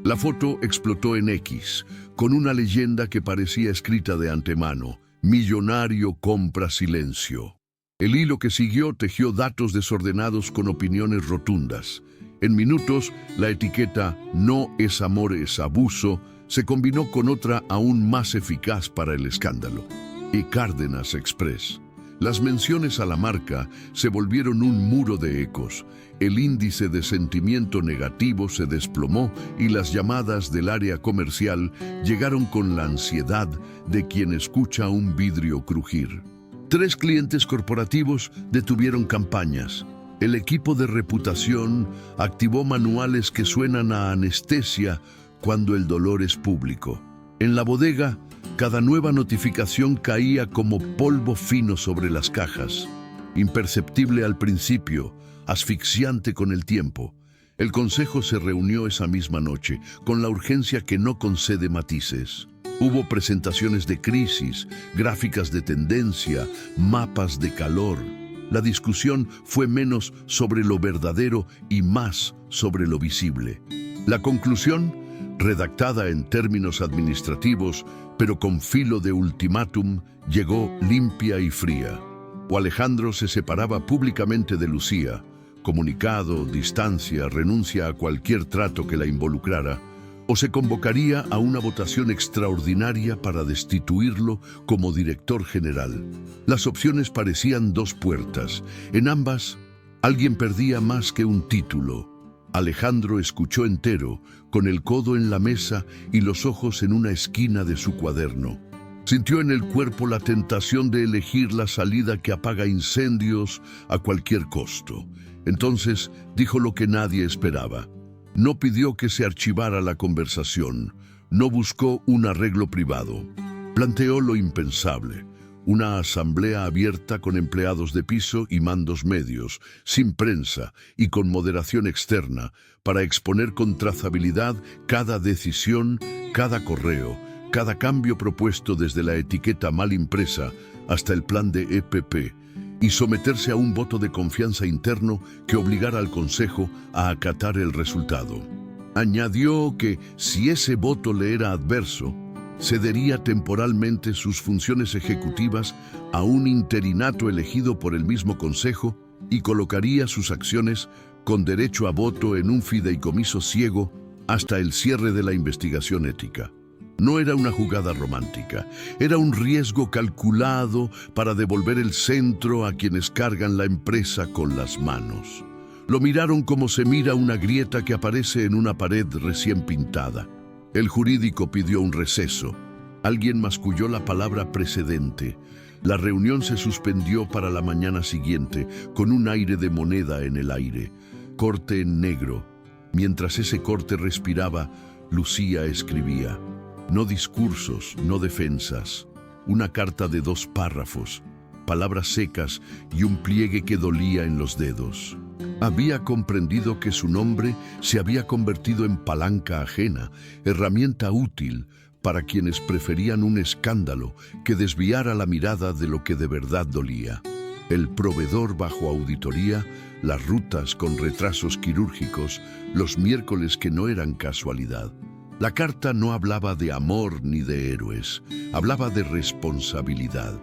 La foto explotó en X, con una leyenda que parecía escrita de antemano: millonario compra silencio. El hilo que siguió tejió datos desordenados con opiniones rotundas. En minutos, la etiqueta "no es amor, es abuso" se combinó con otra aún más eficaz para el escándalo: y Cárdenas Express. Las menciones a la marca se volvieron un muro de ecos. El índice de sentimiento negativo se desplomó y las llamadas del área comercial llegaron con la ansiedad de quien escucha un vidrio crujir. 3 clientes corporativos detuvieron campañas. El equipo de reputación activó manuales que suenan a anestesia cuando el dolor es público. En la bodega, cada nueva notificación caía como polvo fino sobre las cajas, imperceptible al principio, asfixiante con el tiempo. El consejo se reunió esa misma noche, con la urgencia que no concede matices. Hubo presentaciones de crisis, gráficas de tendencia, mapas de calor. La discusión fue menos sobre lo verdadero y más sobre lo visible. La conclusión, redactada en términos administrativos, pero con filo de ultimátum, llegó limpia y fría. O Alejandro se separaba públicamente de Lucía, comunicado, distancia, renuncia a cualquier trato que la involucrara, o se convocaría a una votación extraordinaria para destituirlo como director general. Las opciones parecían dos puertas. En ambas, alguien perdía más que un título. Alejandro escuchó entero, con el codo en la mesa y los ojos en una esquina de su cuaderno. Sintió en el cuerpo la tentación de elegir la salida que apaga incendios a cualquier costo. Entonces dijo lo que nadie esperaba. No pidió que se archivara la conversación, no buscó un arreglo privado. Planteó lo impensable, una asamblea abierta con empleados de piso y mandos medios, sin prensa y con moderación externa, para exponer con trazabilidad cada decisión, cada correo, cada cambio propuesto desde la etiqueta mal impresa hasta el plan de EPP, y someterse a un voto de confianza interno que obligara al Consejo a acatar el resultado. Añadió que, si ese voto le era adverso, cedería temporalmente sus funciones ejecutivas a un interinato elegido por el mismo Consejo y colocaría sus acciones con derecho a voto en un fideicomiso ciego hasta el cierre de la investigación ética. No era una jugada romántica, era un riesgo calculado para devolver el centro a quienes cargan la empresa con las manos. Lo miraron como se mira una grieta que aparece en una pared recién pintada. El jurídico pidió un receso. Alguien masculló la palabra precedente. La reunión se suspendió para la mañana siguiente, con un aire de moneda en el aire. Corte en negro. Mientras ese corte respiraba, Lucía escribía. No discursos, no defensas. Una carta de 2 párrafos, palabras secas y un pliegue que dolía en los dedos. Había comprendido que su nombre se había convertido en palanca ajena, herramienta útil para quienes preferían un escándalo que desviara la mirada de lo que de verdad dolía. El proveedor bajo auditoría, las rutas con retrasos quirúrgicos, los miércoles que no eran casualidad. La carta no hablaba de amor ni de héroes, hablaba de responsabilidad.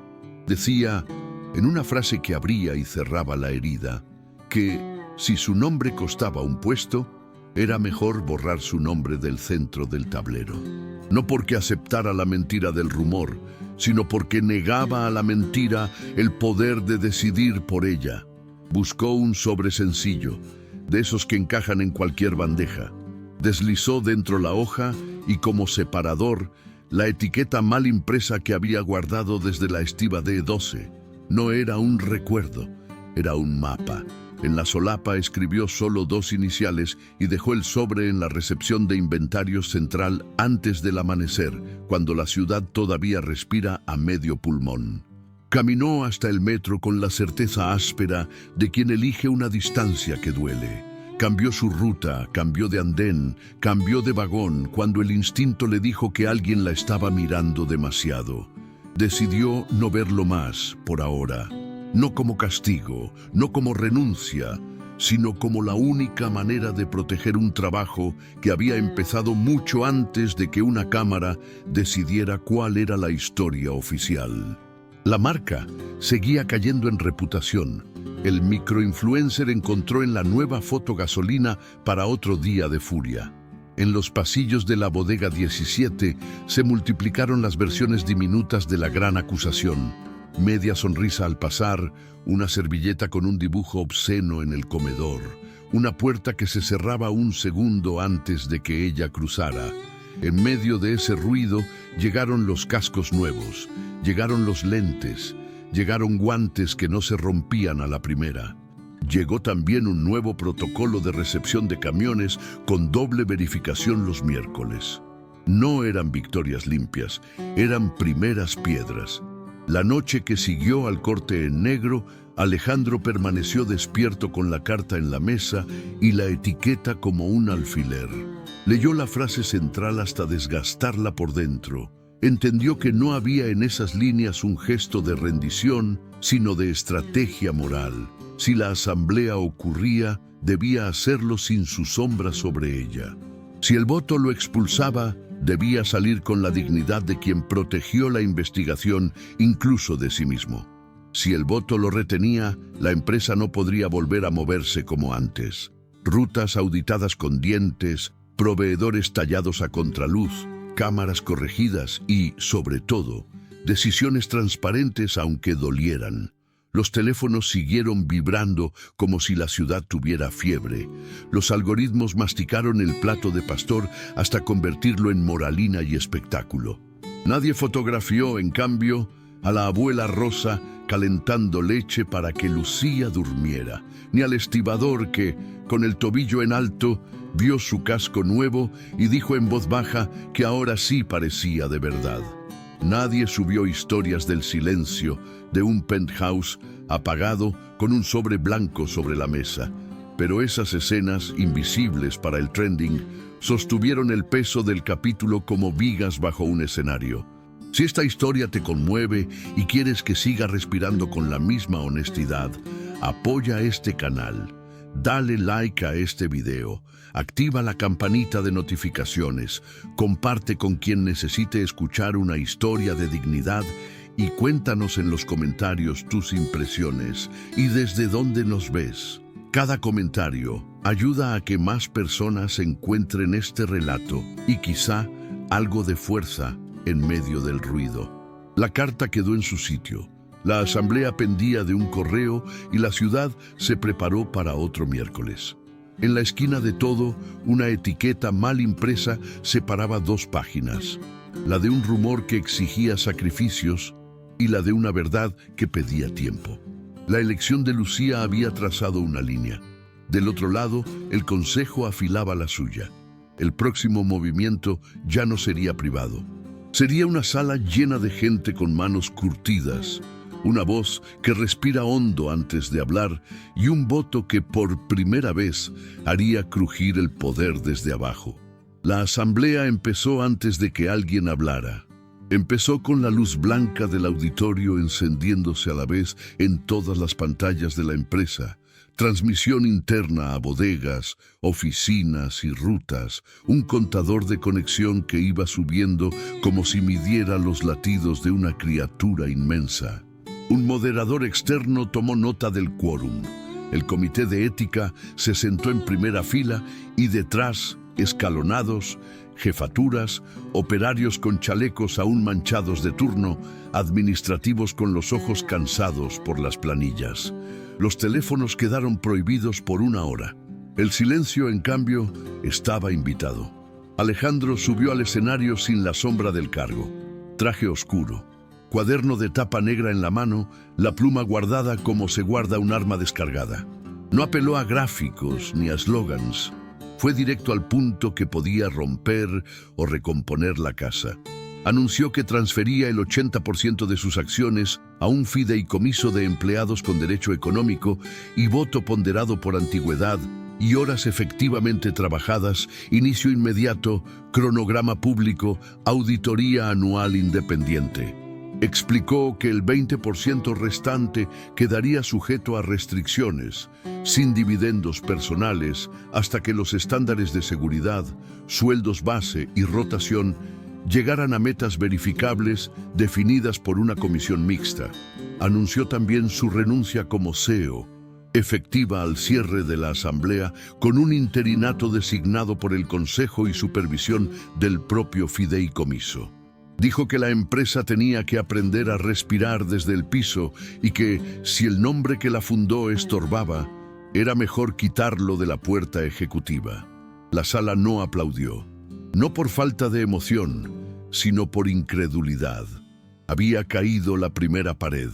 Decía, en una frase que abría y cerraba la herida, que si su nombre costaba un puesto, era mejor borrar su nombre del centro del tablero. No porque aceptara la mentira del rumor, sino porque negaba a la mentira el poder de decidir por ella. Buscó un sobre sencillo, de esos que encajan en cualquier bandeja. Deslizó dentro la hoja y como separador, la etiqueta mal impresa que había guardado desde la estiva D12. No era un recuerdo, era un mapa. En la solapa escribió solo 2 iniciales y dejó el sobre en la recepción de inventarios central antes del amanecer, cuando la ciudad todavía respira a medio pulmón. Caminó hasta el metro con la certeza áspera de quien elige una distancia que duele. Cambió su ruta, cambió de andén, cambió de vagón cuando el instinto le dijo que alguien la estaba mirando demasiado. Decidió no verlo más, por ahora. No como castigo, no como renuncia, sino como la única manera de proteger un trabajo que había empezado mucho antes de que una cámara decidiera cuál era la historia oficial. La marca seguía cayendo en reputación. El microinfluencer encontró en la nueva foto gasolina para otro día de furia. En los pasillos de la bodega 17 se multiplicaron las versiones diminutas de la gran acusación. Media sonrisa al pasar, una servilleta con un dibujo obsceno en el comedor, una puerta que se cerraba un segundo antes de que ella cruzara. En medio de ese ruido llegaron los cascos nuevos, llegaron los lentes, llegaron guantes que no se rompían a la primera. Llegó también un nuevo protocolo de recepción de camiones con doble verificación los miércoles. No eran victorias limpias, eran primeras piedras. La noche que siguió al corte en negro, Alejandro permaneció despierto con la carta en la mesa y la etiqueta como un alfiler. Leyó la frase central hasta desgastarla por dentro. Entendió que no había en esas líneas un gesto de rendición, sino de estrategia moral. Si la asamblea ocurría, debía hacerlo sin su sombra sobre ella. Si el voto lo expulsaba, debía salir con la dignidad de quien protegió la investigación, incluso de sí mismo. Si el voto lo retenía, la empresa no podría volver a moverse como antes. Rutas auditadas con dientes, proveedores tallados a contraluz, cámaras corregidas y, sobre todo, decisiones transparentes aunque dolieran. Los teléfonos siguieron vibrando como si la ciudad tuviera fiebre. Los algoritmos masticaron el plato de pastor hasta convertirlo en moralina y espectáculo. Nadie fotografió, en cambio, a la abuela Rosa calentando leche para que Lucía durmiera, ni al estibador que, con el tobillo en alto, vio su casco nuevo y dijo en voz baja que ahora sí parecía de verdad. Nadie subió historias del silencio de un penthouse apagado con un sobre blanco sobre la mesa, pero esas escenas, invisibles para el trending, sostuvieron el peso del capítulo como vigas bajo un escenario. Si esta historia te conmueve y quieres que siga respirando con la misma honestidad, apoya este canal. Dale like a este video, activa la campanita de notificaciones, comparte con quien necesite escuchar una historia de dignidad y cuéntanos en los comentarios tus impresiones y desde dónde nos ves. Cada comentario ayuda a que más personas encuentren este relato y quizá algo de fuerza en medio del ruido. La carta quedó en su sitio. La asamblea pendía de un correo y la ciudad se preparó para otro miércoles. En la esquina de todo, una etiqueta mal impresa separaba dos páginas, la de un rumor que exigía sacrificios y la de una verdad que pedía tiempo. La elección de Lucía había trazado una línea. Del otro lado, el consejo afilaba la suya. El próximo movimiento ya no sería privado. Sería una sala llena de gente con manos curtidas, una voz que respira hondo antes de hablar y un voto que por primera vez haría crujir el poder desde abajo. La asamblea empezó antes de que alguien hablara. Empezó con la luz blanca del auditorio encendiéndose a la vez en todas las pantallas de la empresa. Transmisión interna a bodegas, oficinas y rutas, un contador de conexión que iba subiendo como si midiera los latidos de una criatura inmensa. Un moderador externo tomó nota del quórum. El comité de ética se sentó en primera fila y detrás, escalonados, jefaturas, operarios con chalecos aún manchados de turno, administrativos con los ojos cansados por las planillas. Los teléfonos quedaron prohibidos por una hora. El silencio, en cambio, estaba invitado. Alejandro subió al escenario sin la sombra del cargo. Traje oscuro, cuaderno de tapa negra en la mano, la pluma guardada como se guarda un arma descargada. No apeló a gráficos ni a slogans. Fue directo al punto que podía romper o recomponer la casa. Anunció que transfería el 80% de sus acciones a un fideicomiso de empleados con derecho económico y voto ponderado por antigüedad y horas efectivamente trabajadas, inicio inmediato, cronograma público, auditoría anual independiente. Explicó que el 20% restante quedaría sujeto a restricciones, sin dividendos personales, hasta que los estándares de seguridad, sueldos base y rotación llegaran a metas verificables definidas por una comisión mixta. Anunció también su renuncia como CEO, efectiva al cierre de la asamblea, con un interinato designado por el consejo y supervisión del propio fideicomiso. Dijo que la empresa tenía que aprender a respirar desde el piso y que, si el nombre que la fundó estorbaba, era mejor quitarlo de la puerta ejecutiva. La sala no aplaudió. No por falta de emoción, sino por incredulidad. Había caído la primera pared.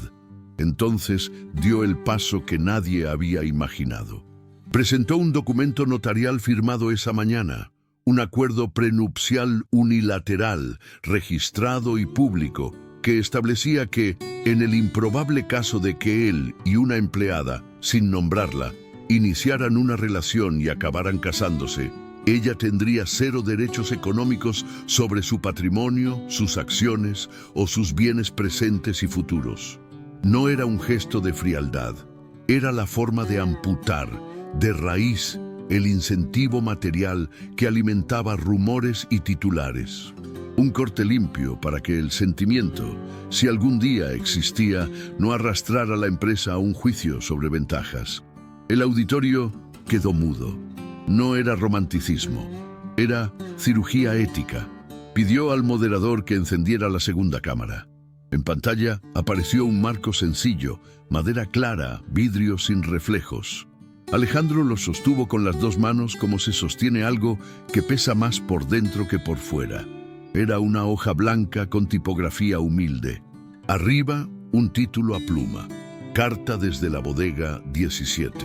Entonces dio el paso que nadie había imaginado. Presentó un documento notarial firmado esa mañana, un acuerdo prenupcial unilateral, registrado y público, que establecía que, en el improbable caso de que él y una empleada, sin nombrarla, iniciaran una relación y acabaran casándose, ella tendría 0 derechos económicos sobre su patrimonio, sus acciones o sus bienes presentes y futuros. No era un gesto de frialdad, era la forma de amputar, de raíz, el incentivo material que alimentaba rumores y titulares. Un corte limpio para que el sentimiento, si algún día existía, no arrastrara a la empresa a un juicio sobre ventajas. El auditorio quedó mudo. No era romanticismo, era cirugía ética. Pidió al moderador que encendiera la segunda cámara. En pantalla apareció un marco sencillo, madera clara, vidrio sin reflejos. Alejandro lo sostuvo con las 2 manos como se sostiene algo que pesa más por dentro que por fuera. Era una hoja blanca con tipografía humilde. Arriba, un título a pluma. Carta desde la bodega 17.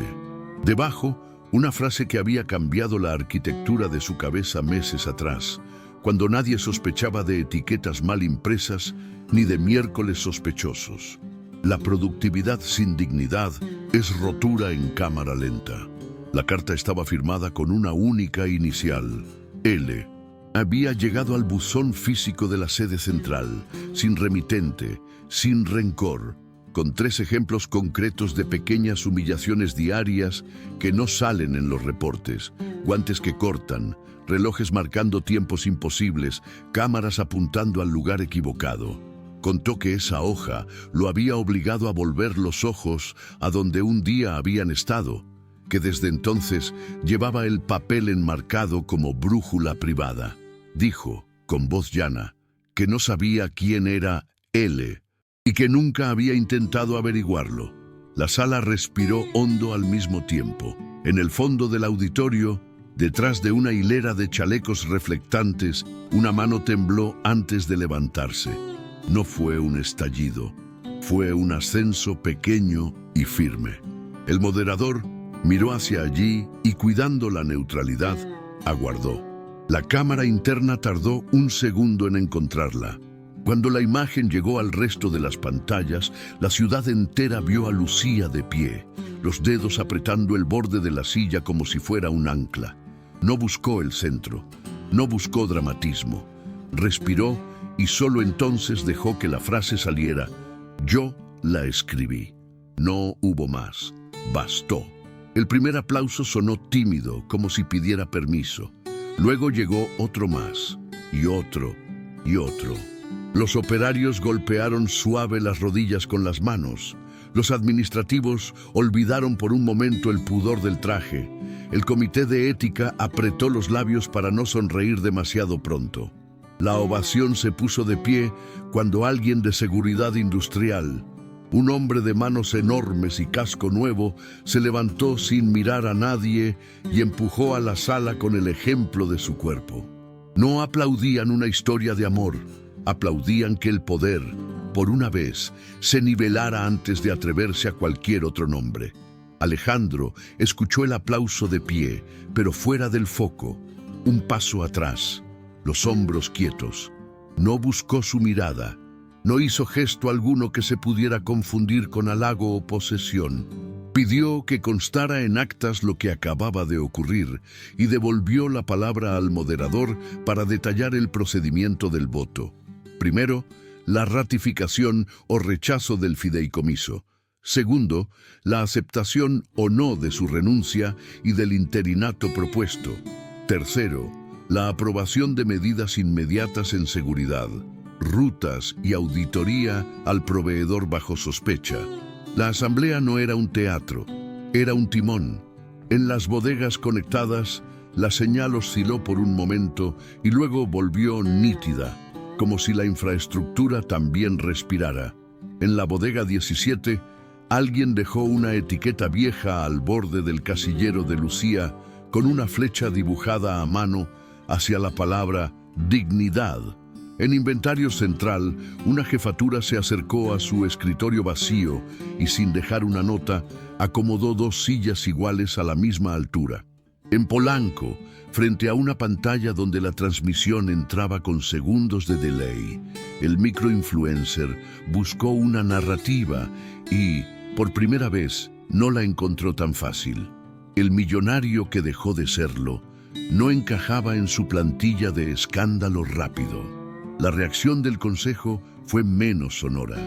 Debajo, una frase que había cambiado la arquitectura de su cabeza meses atrás, cuando nadie sospechaba de etiquetas mal impresas ni de miércoles sospechosos. La productividad sin dignidad es rotura en cámara lenta. La carta estaba firmada con una única inicial, L. Había llegado al buzón físico de la sede central, sin remitente, sin rencor, con 3 ejemplos concretos de pequeñas humillaciones diarias que no salen en los reportes: guantes que cortan, relojes marcando tiempos imposibles, cámaras apuntando al lugar equivocado. Contó que esa hoja lo había obligado a volver los ojos a donde un día habían estado, que desde entonces llevaba el papel enmarcado como brújula privada. Dijo, con voz llana, que no sabía quién era L y que nunca había intentado averiguarlo. La sala respiró hondo al mismo tiempo. En el fondo del auditorio, detrás de una hilera de chalecos reflectantes, una mano tembló antes de levantarse. No fue un estallido, fue un ascenso pequeño y firme. El moderador miró hacia allí y, cuidando la neutralidad, aguardó. La cámara interna tardó 1 segundo en encontrarla. Cuando la imagen llegó al resto de las pantallas, la ciudad entera vio a Lucía de pie, los dedos apretando el borde de la silla como si fuera un ancla. No buscó el centro, no buscó dramatismo. Respiró y solo entonces dejó que la frase saliera. Yo la escribí. No hubo más. Bastó. El primer aplauso sonó tímido, como si pidiera permiso. Luego llegó otro más, y otro, y otro. Los operarios golpearon suave las rodillas con las manos. Los administrativos olvidaron por un momento el pudor del traje. El comité de ética apretó los labios para no sonreír demasiado pronto. La ovación se puso de pie cuando alguien de seguridad industrial, un hombre de manos enormes y casco nuevo, se levantó sin mirar a nadie y empujó a la sala con el ejemplo de su cuerpo. No aplaudían una historia de amor, aplaudían que el poder, por una vez, se nivelara antes de atreverse a cualquier otro nombre. Alejandro escuchó el aplauso de pie, pero fuera del foco, un paso atrás, los hombros quietos. No buscó su mirada. No hizo gesto alguno que se pudiera confundir con halago o posesión. Pidió que constara en actas lo que acababa de ocurrir y devolvió la palabra al moderador para detallar el procedimiento del voto. Primero, la ratificación o rechazo del fideicomiso. Segundo, la aceptación o no de su renuncia y del interinato propuesto. Tercero, la aprobación de medidas inmediatas en seguridad, rutas y auditoría al proveedor bajo sospecha. La asamblea no era un teatro, era un timón. En las bodegas conectadas, la señal osciló por un momento y luego volvió nítida, como si la infraestructura también respirara. En la bodega 17, alguien dejó una etiqueta vieja al borde del casillero de Lucía con una flecha dibujada a mano hacia la palabra dignidad. En inventario central, una jefatura se acercó a su escritorio vacío y, sin dejar una nota, acomodó 2 sillas iguales a la misma altura. En Polanco, frente a una pantalla donde la transmisión entraba con segundos de delay, el microinfluencer buscó una narrativa y, por primera vez, no la encontró tan fácil. El millonario que dejó de serlo no encajaba en su plantilla de escándalo rápido. La reacción del consejo fue menos sonora.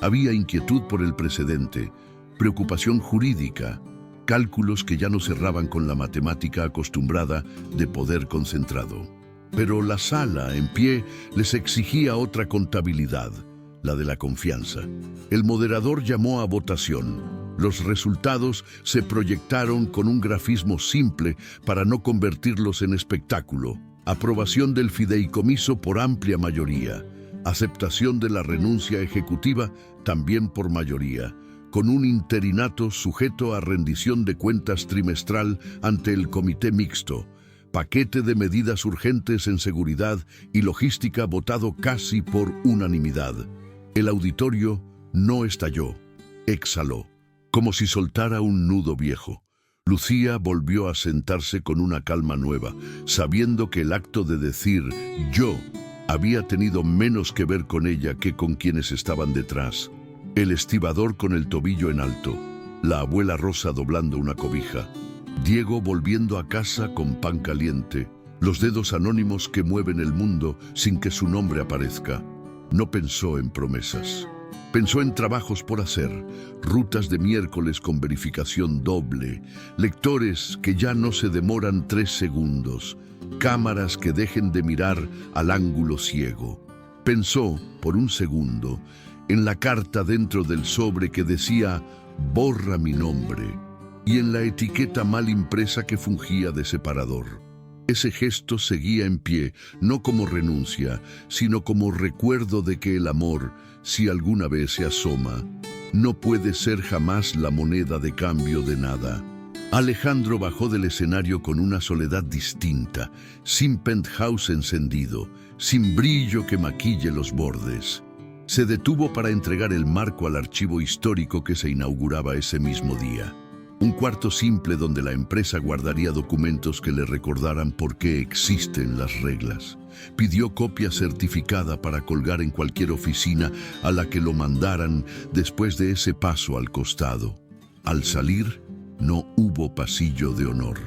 Había inquietud por el precedente, preocupación jurídica, cálculos que ya no cerraban con la matemática acostumbrada de poder concentrado. Pero la sala, en pie, les exigía otra contabilidad, la de la confianza. El moderador llamó a votación. Los resultados se proyectaron con un grafismo simple para no convertirlos en espectáculo. Aprobación del fideicomiso por amplia mayoría. Aceptación de la renuncia ejecutiva también por mayoría, con un interinato sujeto a rendición de cuentas trimestral ante el comité mixto. Paquete de medidas urgentes en seguridad y logística votado casi por unanimidad. El auditorio no estalló, exhaló, como si soltara un nudo viejo. Lucía volvió a sentarse con una calma nueva, sabiendo que el acto de decir «yo» había tenido menos que ver con ella que con quienes estaban detrás. El estibador con el tobillo en alto, la abuela Rosa doblando una cobija, Diego volviendo a casa con pan caliente, los dedos anónimos que mueven el mundo sin que su nombre aparezca. No pensó en promesas. Pensó en trabajos por hacer, rutas de miércoles con verificación doble, lectores que ya no se demoran 3 segundos, cámaras que dejen de mirar al ángulo ciego. Pensó, por un segundo, en la carta dentro del sobre que decía «borra mi nombre» y en la etiqueta mal impresa que fungía de separador. Ese gesto seguía en pie, no como renuncia, sino como recuerdo de que el amor, si alguna vez se asoma, no puede ser jamás la moneda de cambio de nada. Alejandro bajó del escenario con una soledad distinta, sin penthouse encendido, sin brillo que maquille los bordes. Se detuvo para entregar el marco al archivo histórico que se inauguraba ese mismo día. Un cuarto simple donde la empresa guardaría documentos que le recordaran por qué existen las reglas. Pidió copia certificada para colgar en cualquier oficina a la que lo mandaran después de ese paso al costado. Al salir, no hubo pasillo de honor.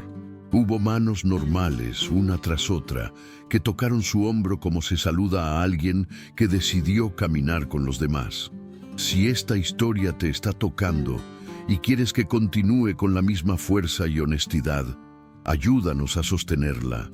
Hubo manos normales, una tras otra, que tocaron su hombro como se saluda a alguien que decidió caminar con los demás. Si esta historia te está tocando y quieres que continúe con la misma fuerza y honestidad, ayúdanos a sostenerla.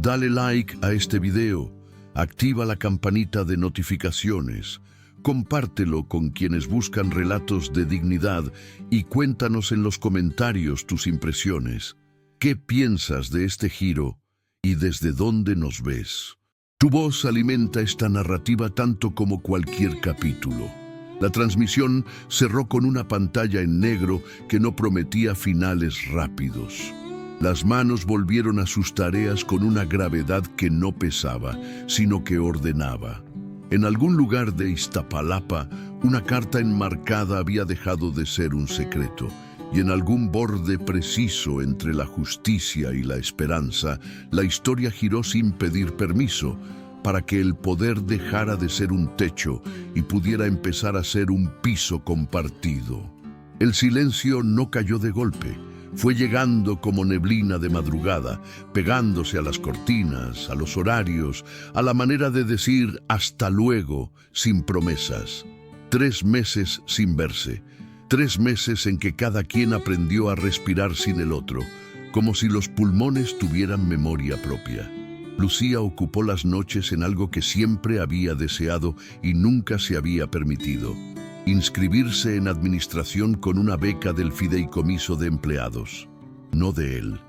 Dale like a este video, activa la campanita de notificaciones, compártelo con quienes buscan relatos de dignidad y cuéntanos en los comentarios tus impresiones. ¿Qué piensas de este giro y desde dónde nos ves? Tu voz alimenta esta narrativa tanto como cualquier capítulo. La transmisión cerró con una pantalla en negro que no prometía finales rápidos. Las manos volvieron a sus tareas con una gravedad que no pesaba, sino que ordenaba. En algún lugar de Iztapalapa, una carta enmarcada había dejado de ser un secreto, y en algún borde preciso entre la justicia y la esperanza, la historia giró sin pedir permiso, para que el poder dejara de ser un techo y pudiera empezar a ser un piso compartido. El silencio no cayó de golpe, fue llegando como neblina de madrugada, pegándose a las cortinas, a los horarios, a la manera de decir hasta luego, sin promesas. 3 meses sin verse, 3 meses en que cada quien aprendió a respirar sin el otro, como si los pulmones tuvieran memoria propia. Lucía ocupó las noches en algo que siempre había deseado y nunca se había permitido: inscribirse en administración con una beca del fideicomiso de empleados. No de él,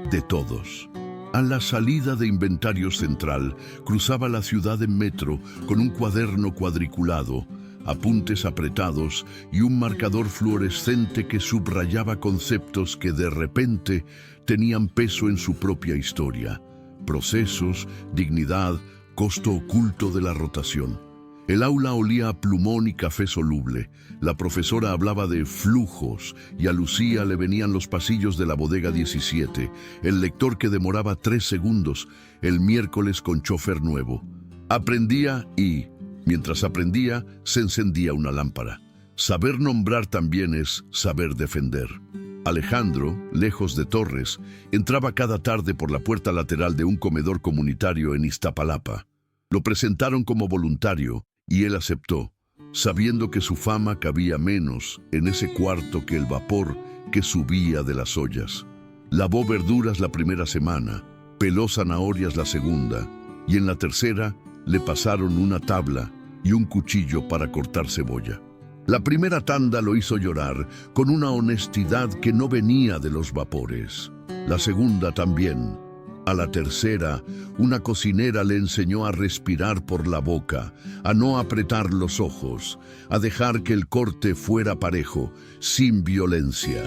de todos. A la salida de Inventario Central, cruzaba la ciudad en metro con un cuaderno cuadriculado, apuntes apretados y un marcador fluorescente que subrayaba conceptos que de repente tenían peso en su propia historia: procesos, dignidad, costo oculto de la rotación. El aula olía a plumón y café soluble. La profesora hablaba de flujos y a Lucía le venían los pasillos de la bodega 17, el lector que demoraba 3 segundos, el miércoles con chofer nuevo. Aprendía y, mientras aprendía, se encendía una lámpara. Saber nombrar también es saber defender. Alejandro, lejos de Torres, entraba cada tarde por la puerta lateral de un comedor comunitario en Iztapalapa. Lo presentaron como voluntario y él aceptó, sabiendo que su fama cabía menos en ese cuarto que el vapor que subía de las ollas. Lavó verduras la primera semana, peló zanahorias la segunda, y en la tercera le pasaron una tabla y un cuchillo para cortar cebolla. La primera tanda lo hizo llorar con una honestidad que no venía de los vapores. La segunda también. A la tercera, una cocinera le enseñó a respirar por la boca, a no apretar los ojos, a dejar que el corte fuera parejo, sin violencia.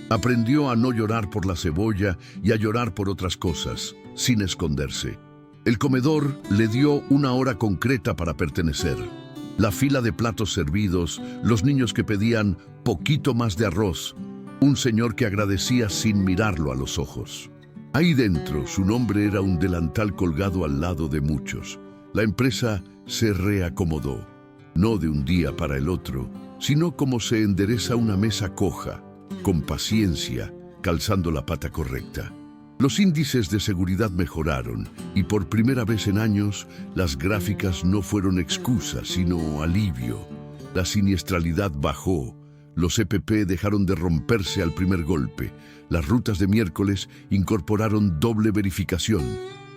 Aprendió a no llorar por la cebolla y a llorar por otras cosas, sin esconderse. El comedor le dio una hora concreta para pertenecer. La fila de platos servidos, los niños que pedían poquito más de arroz, un señor que agradecía sin mirarlo a los ojos. Ahí dentro, su nombre era un delantal colgado al lado de muchos. La empresa se reacomodó, no de un día para el otro, sino como se endereza una mesa coja, con paciencia, calzando la pata correcta. Los índices de seguridad mejoraron y por primera vez en años, las gráficas no fueron excusa, sino alivio. La siniestralidad bajó, los EPP dejaron de romperse al primer golpe. Las rutas de miércoles incorporaron doble verificación.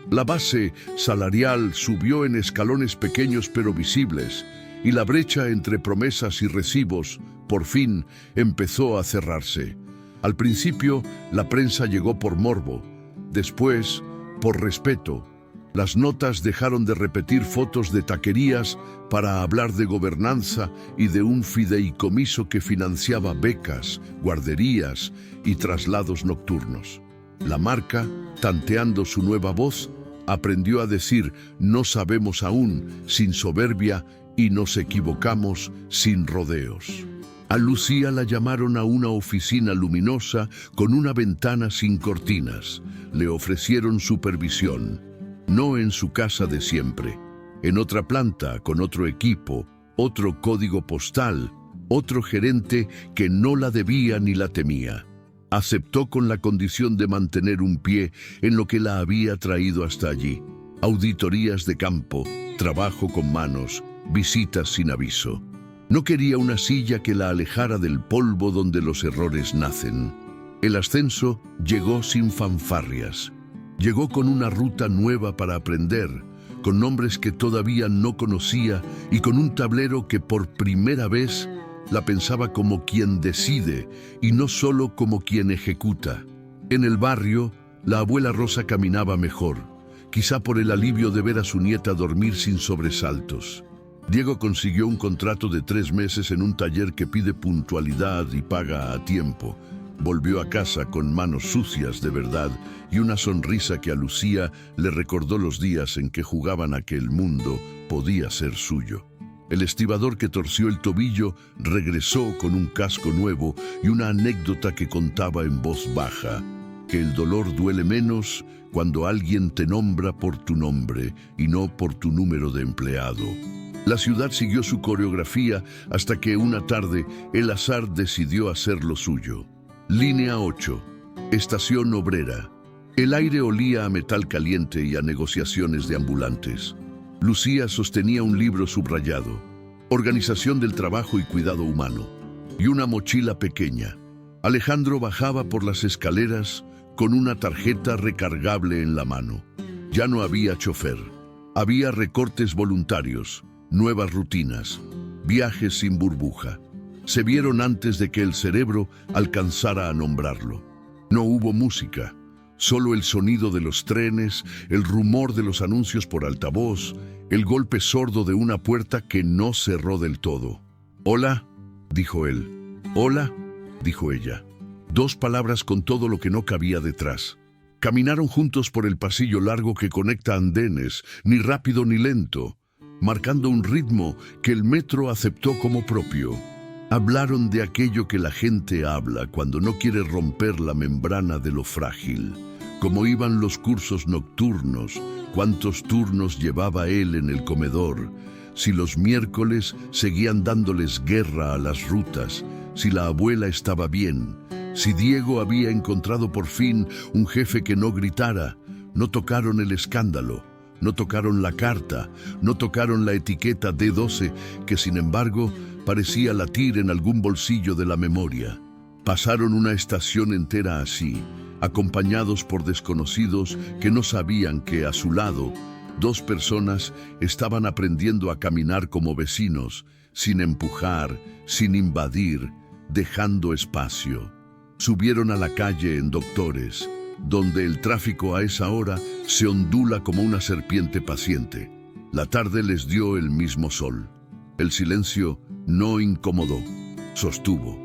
La base salarial subió en escalones pequeños pero visibles, y la brecha entre promesas y recibos, por fin, empezó a cerrarse. Al principio, la prensa llegó por morbo, después, por respeto. Las notas dejaron de repetir fotos de taquerías para hablar de gobernanza y de un fideicomiso que financiaba becas, guarderías y traslados nocturnos. La marca, tanteando su nueva voz, aprendió a decir "no sabemos aún" sin soberbia y "nos equivocamos" sin rodeos. A Lucía la llamaron a una oficina luminosa con una ventana sin cortinas. Le ofrecieron supervisión. No en su casa de siempre, en otra planta, con otro equipo, otro código postal, otro gerente que no la debía ni la temía. Aceptó con la condición de mantener un pie en lo que la había traído hasta allí. Auditorías de campo, trabajo con manos, visitas sin aviso. No quería una silla que la alejara del polvo donde los errores nacen. El ascenso llegó sin fanfarrias. Llegó con una ruta nueva para aprender, con nombres que todavía no conocía y con un tablero que por primera vez la pensaba como quien decide y no solo como quien ejecuta. En el barrio, la abuela Rosa caminaba mejor, quizá por el alivio de ver a su nieta dormir sin sobresaltos. Diego consiguió un contrato de 3 meses en un taller que pide puntualidad y paga a tiempo. Volvió a casa con manos sucias de verdad y una sonrisa que a Lucía le recordó los días en que jugaban a que el mundo podía ser suyo. El estibador que torció el tobillo regresó con un casco nuevo y una anécdota que contaba en voz baja, que el dolor duele menos cuando alguien te nombra por tu nombre y no por tu número de empleado. La ciudad siguió su coreografía hasta que una tarde el azar decidió hacer lo suyo. Línea 8, estación obrera. El aire olía a metal caliente y a negociaciones de ambulantes. Lucía sostenía un libro subrayado, Organización del Trabajo y Cuidado Humano, y una mochila pequeña. Alejandro bajaba por las escaleras con una tarjeta recargable en la mano. Ya no había chofer. Había recortes voluntarios, nuevas rutinas, viajes sin burbuja. Se vieron antes de que el cerebro alcanzara a nombrarlo. No hubo música, solo el sonido de los trenes, el rumor de los anuncios por altavoz, el golpe sordo de una puerta que no cerró del todo. «Hola», dijo él. «Hola», dijo ella. 2 palabras con todo lo que no cabía detrás. Caminaron juntos por el pasillo largo que conecta andenes, ni rápido ni lento. marcando un ritmo que el metro aceptó como propio. Hablaron de aquello que la gente habla cuando no quiere romper la membrana de lo frágil. Cómo iban los cursos nocturnos, cuántos turnos llevaba él en el comedor, si los miércoles seguían dándoles guerra a las rutas, si la abuela estaba bien, si Diego había encontrado por fin un jefe que no gritara. No tocaron el escándalo, no tocaron la carta, no tocaron la etiqueta D12, que sin embargo parecía latir en algún bolsillo de la memoria. Pasaron una estación entera así, acompañados por desconocidos que no sabían que a su lado, dos personas estaban aprendiendo a caminar como vecinos, sin empujar, sin invadir, dejando espacio. Subieron a la calle en Doctores, donde el tráfico a esa hora se ondula como una serpiente paciente. La tarde les dio el mismo sol. El silencio no incomodó, sostuvo.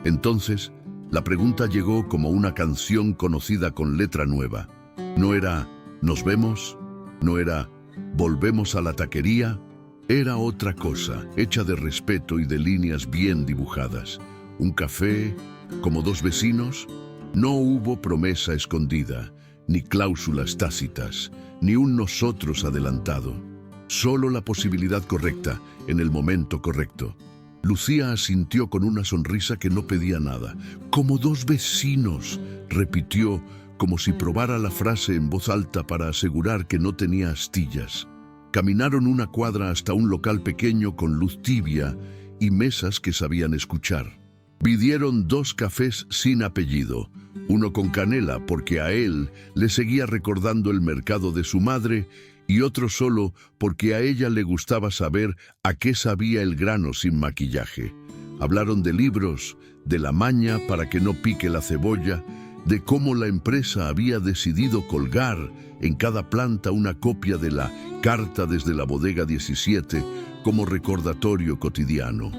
Entonces, la pregunta llegó como una canción conocida con letra nueva. No era «¿nos vemos?», no era «¿volvemos a la taquería?». Era otra cosa, hecha de respeto y de líneas bien dibujadas. Un café, como dos vecinos. No hubo promesa escondida, ni cláusulas tácitas, ni un nosotros adelantado. Solo la posibilidad correcta, en el momento correcto. Lucía asintió con una sonrisa que no pedía nada. «Como dos vecinos», repitió, como si probara la frase en voz alta para asegurar que no tenía astillas. Caminaron una cuadra hasta un local pequeño con luz tibia y mesas que sabían escuchar. Pidieron dos cafés sin apellido, uno con canela porque a él le seguía recordando el mercado de su madre, y otro solo porque a ella le gustaba saber a qué sabía el grano sin maquillaje. Hablaron de libros, de la maña para que no pique la cebolla, de cómo la empresa había decidido colgar en cada planta una copia de la Carta desde la Bodega 17 como recordatorio cotidiano.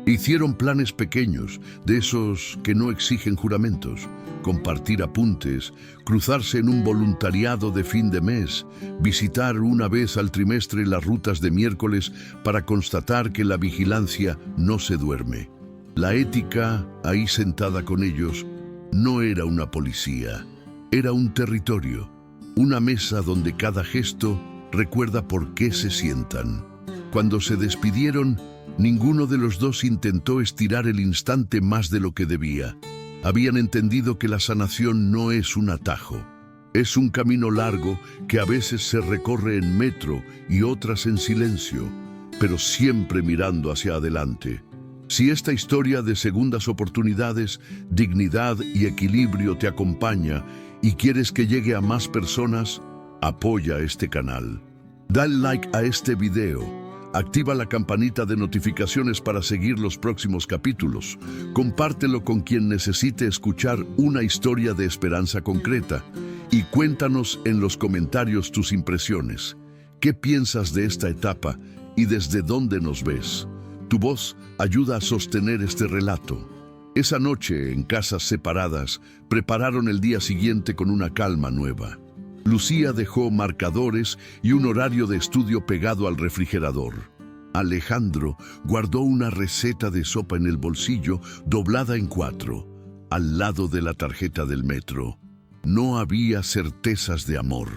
Hicieron planes pequeños, de esos que no exigen juramentos, compartir apuntes, cruzarse en un voluntariado de fin de mes, visitar una vez al trimestre las rutas de miércoles para constatar que la vigilancia no se duerme. La ética, ahí sentada con ellos, no era una policía, era un territorio, una mesa donde cada gesto recuerda por qué se sientan. Cuando se despidieron, ninguno de los dos intentó estirar el instante más de lo que debía. Habían entendido que la sanación no es un atajo. Es un camino largo que a veces se recorre en metro y otras en silencio, pero siempre mirando hacia adelante. Si esta historia de segundas oportunidades, dignidad y equilibrio te acompaña y quieres que llegue a más personas, apoya este canal. Dale like a este video. Activa la campanita de notificaciones para seguir los próximos capítulos. Compártelo con quien necesite escuchar una historia de esperanza concreta. Y cuéntanos en los comentarios tus impresiones. ¿Qué piensas de esta etapa y desde dónde nos ves? Tu voz ayuda a sostener este relato. Esa noche, en casas separadas, prepararon el día siguiente con una calma nueva. Lucía dejó marcadores y un horario de estudio pegado al refrigerador. Alejandro guardó una receta de sopa en el bolsillo doblada en 4, al lado de la tarjeta del metro. No había certezas de amor.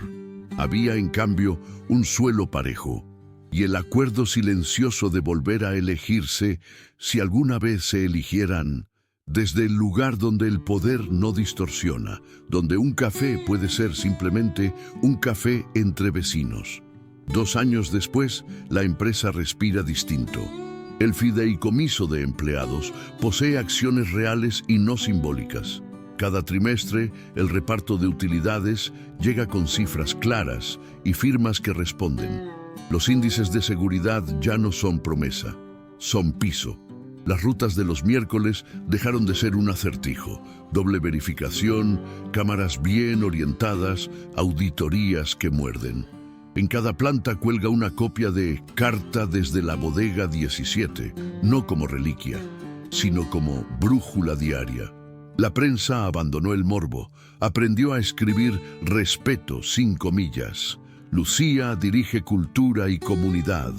Había, en cambio, un suelo parejo y el acuerdo silencioso de volver a elegirse si alguna vez se eligieran, desde el lugar donde el poder no distorsiona, donde un café puede ser simplemente un café entre vecinos. 2 años después, la empresa respira distinto. El fideicomiso de empleados posee acciones reales y no simbólicas. Cada trimestre, el reparto de utilidades llega con cifras claras y firmas que responden. Los índices de seguridad ya no son promesa, son piso. Las rutas de los miércoles dejaron de ser un acertijo. Doble verificación, cámaras bien orientadas, auditorías que muerden. En cada planta cuelga una copia de Carta desde la Bodega 17, no como reliquia, sino como brújula diaria. La prensa abandonó el morbo, aprendió a escribir respeto sin comillas. Lucía dirige cultura y comunidad.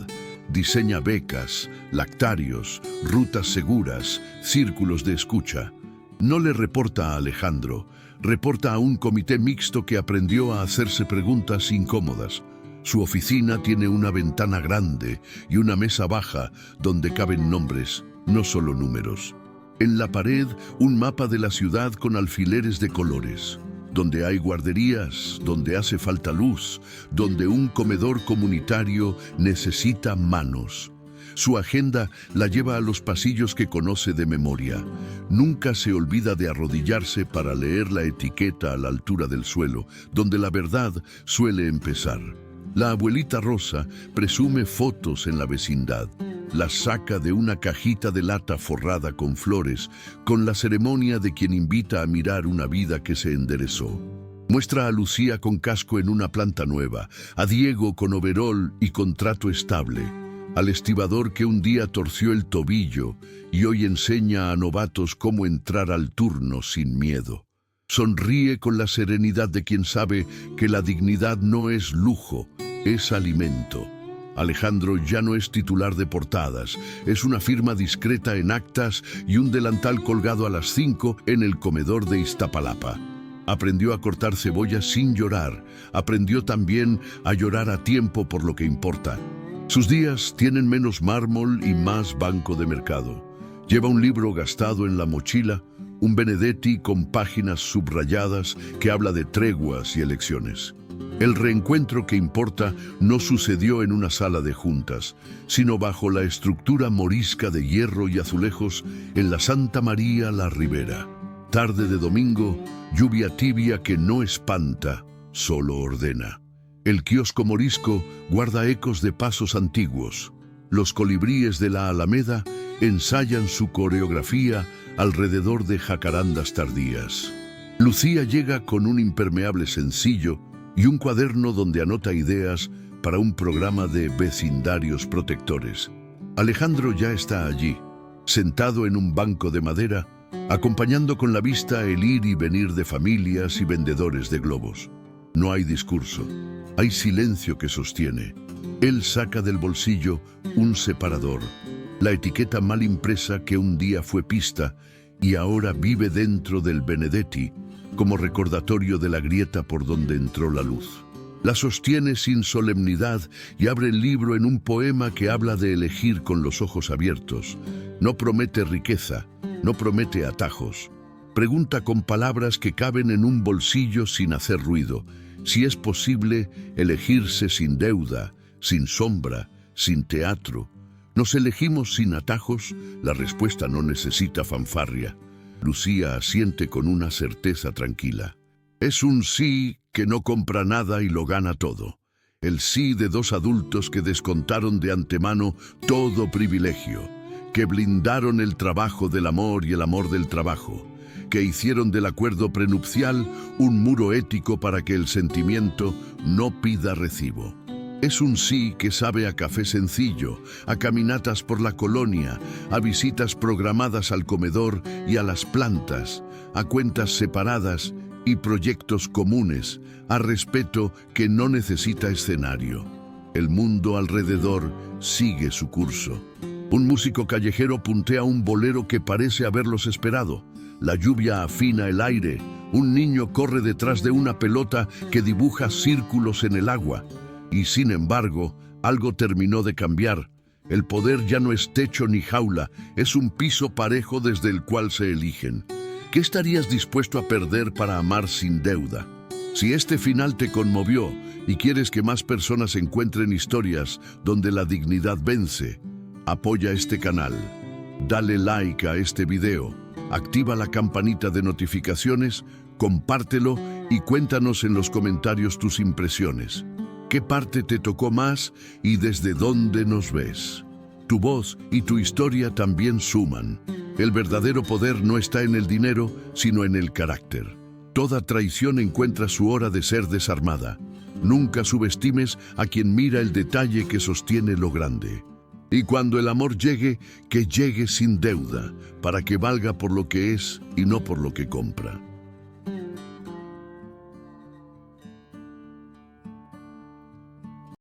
diseña becas, lactarios, rutas seguras, círculos de escucha. No le reporta a Alejandro, reporta a un comité mixto que aprendió a hacerse preguntas incómodas. Su oficina tiene una ventana grande y una mesa baja donde caben nombres, no solo números. En la pared, un mapa de la ciudad con alfileres de colores. Donde hay guarderías, donde hace falta luz, donde un comedor comunitario necesita manos. Su agenda la lleva a los pasillos que conoce de memoria. Nunca se olvida de arrodillarse para leer la etiqueta a la altura del suelo, donde la verdad suele empezar. La abuelita Rosa presume fotos en la vecindad. Las saca de una cajita de lata forrada con flores, con la ceremonia de quien invita a mirar una vida que se enderezó. Muestra a Lucía con casco en una planta nueva, a Diego con overol y contrato estable, al estibador que un día torció el tobillo y hoy enseña a novatos cómo entrar al turno sin miedo. Sonríe con la serenidad de quien sabe que la dignidad no es lujo, es alimento. Alejandro ya no es titular de portadas, es una firma discreta en actas y un delantal colgado a las 5 en el comedor de Iztapalapa. Aprendió a cortar cebollas sin llorar, aprendió también a llorar a tiempo por lo que importa. Sus días tienen menos mármol y más banco de mercado. Lleva un libro gastado en la mochila, un Benedetti con páginas subrayadas que habla de treguas y elecciones. El reencuentro que importa no sucedió en una sala de juntas, sino bajo la estructura morisca de hierro y azulejos en la Santa María la Ribera. Tarde de domingo, lluvia tibia que no espanta, solo ordena. El kiosco morisco guarda ecos de pasos antiguos. Los colibríes de la Alameda ensayan su coreografía alrededor de jacarandas tardías. Lucía llega con un impermeable sencillo y un cuaderno donde anota ideas para un programa de vecindarios protectores. Alejandro ya está allí, sentado en un banco de madera, acompañando con la vista el ir y venir de familias y vendedores de globos. No hay discurso, hay silencio que sostiene. Él saca del bolsillo un separador, la etiqueta mal impresa que un día fue pista y ahora vive dentro del Benedetti, como recordatorio de la grieta por donde entró la luz. La sostiene sin solemnidad y abre el libro en un poema que habla de elegir con los ojos abiertos. No promete riqueza, no promete atajos. Pregunta con palabras que caben en un bolsillo sin hacer ruido, si es posible elegirse sin deuda, sin sombra, sin teatro. ¿Nos elegimos sin atajos? La respuesta no necesita fanfarria. Lucía asiente con una certeza tranquila. Es un sí que no compra nada y lo gana todo. El sí de dos adultos que descontaron de antemano todo privilegio, que blindaron el trabajo del amor y el amor del trabajo, que hicieron del acuerdo prenupcial un muro ético para que el sentimiento no pida recibo. Es un sí que sabe a café sencillo, a caminatas por la colonia, a visitas programadas al comedor y a las plantas, a cuentas separadas y proyectos comunes, a respeto que no necesita escenario. El mundo alrededor sigue su curso. Un músico callejero puntea un bolero que parece haberlos esperado. La lluvia afina el aire. Un niño corre detrás de una pelota que dibuja círculos en el agua. Y sin embargo, algo terminó de cambiar. El poder ya no es techo ni jaula, es un piso parejo desde el cual se eligen. ¿Qué estarías dispuesto a perder para amar sin deuda? Si este final te conmovió y quieres que más personas encuentren historias donde la dignidad vence, apoya este canal. Dale like a este video, activa la campanita de notificaciones, compártelo y cuéntanos en los comentarios tus impresiones. ¿Qué parte te tocó más y desde dónde nos ves? Tu voz y tu historia también suman. El verdadero poder no está en el dinero, sino en el carácter. Toda traición encuentra su hora de ser desarmada. Nunca subestimes a quien mira el detalle que sostiene lo grande. Y cuando el amor llegue, que llegue sin deuda, para que valga por lo que es y no por lo que compra.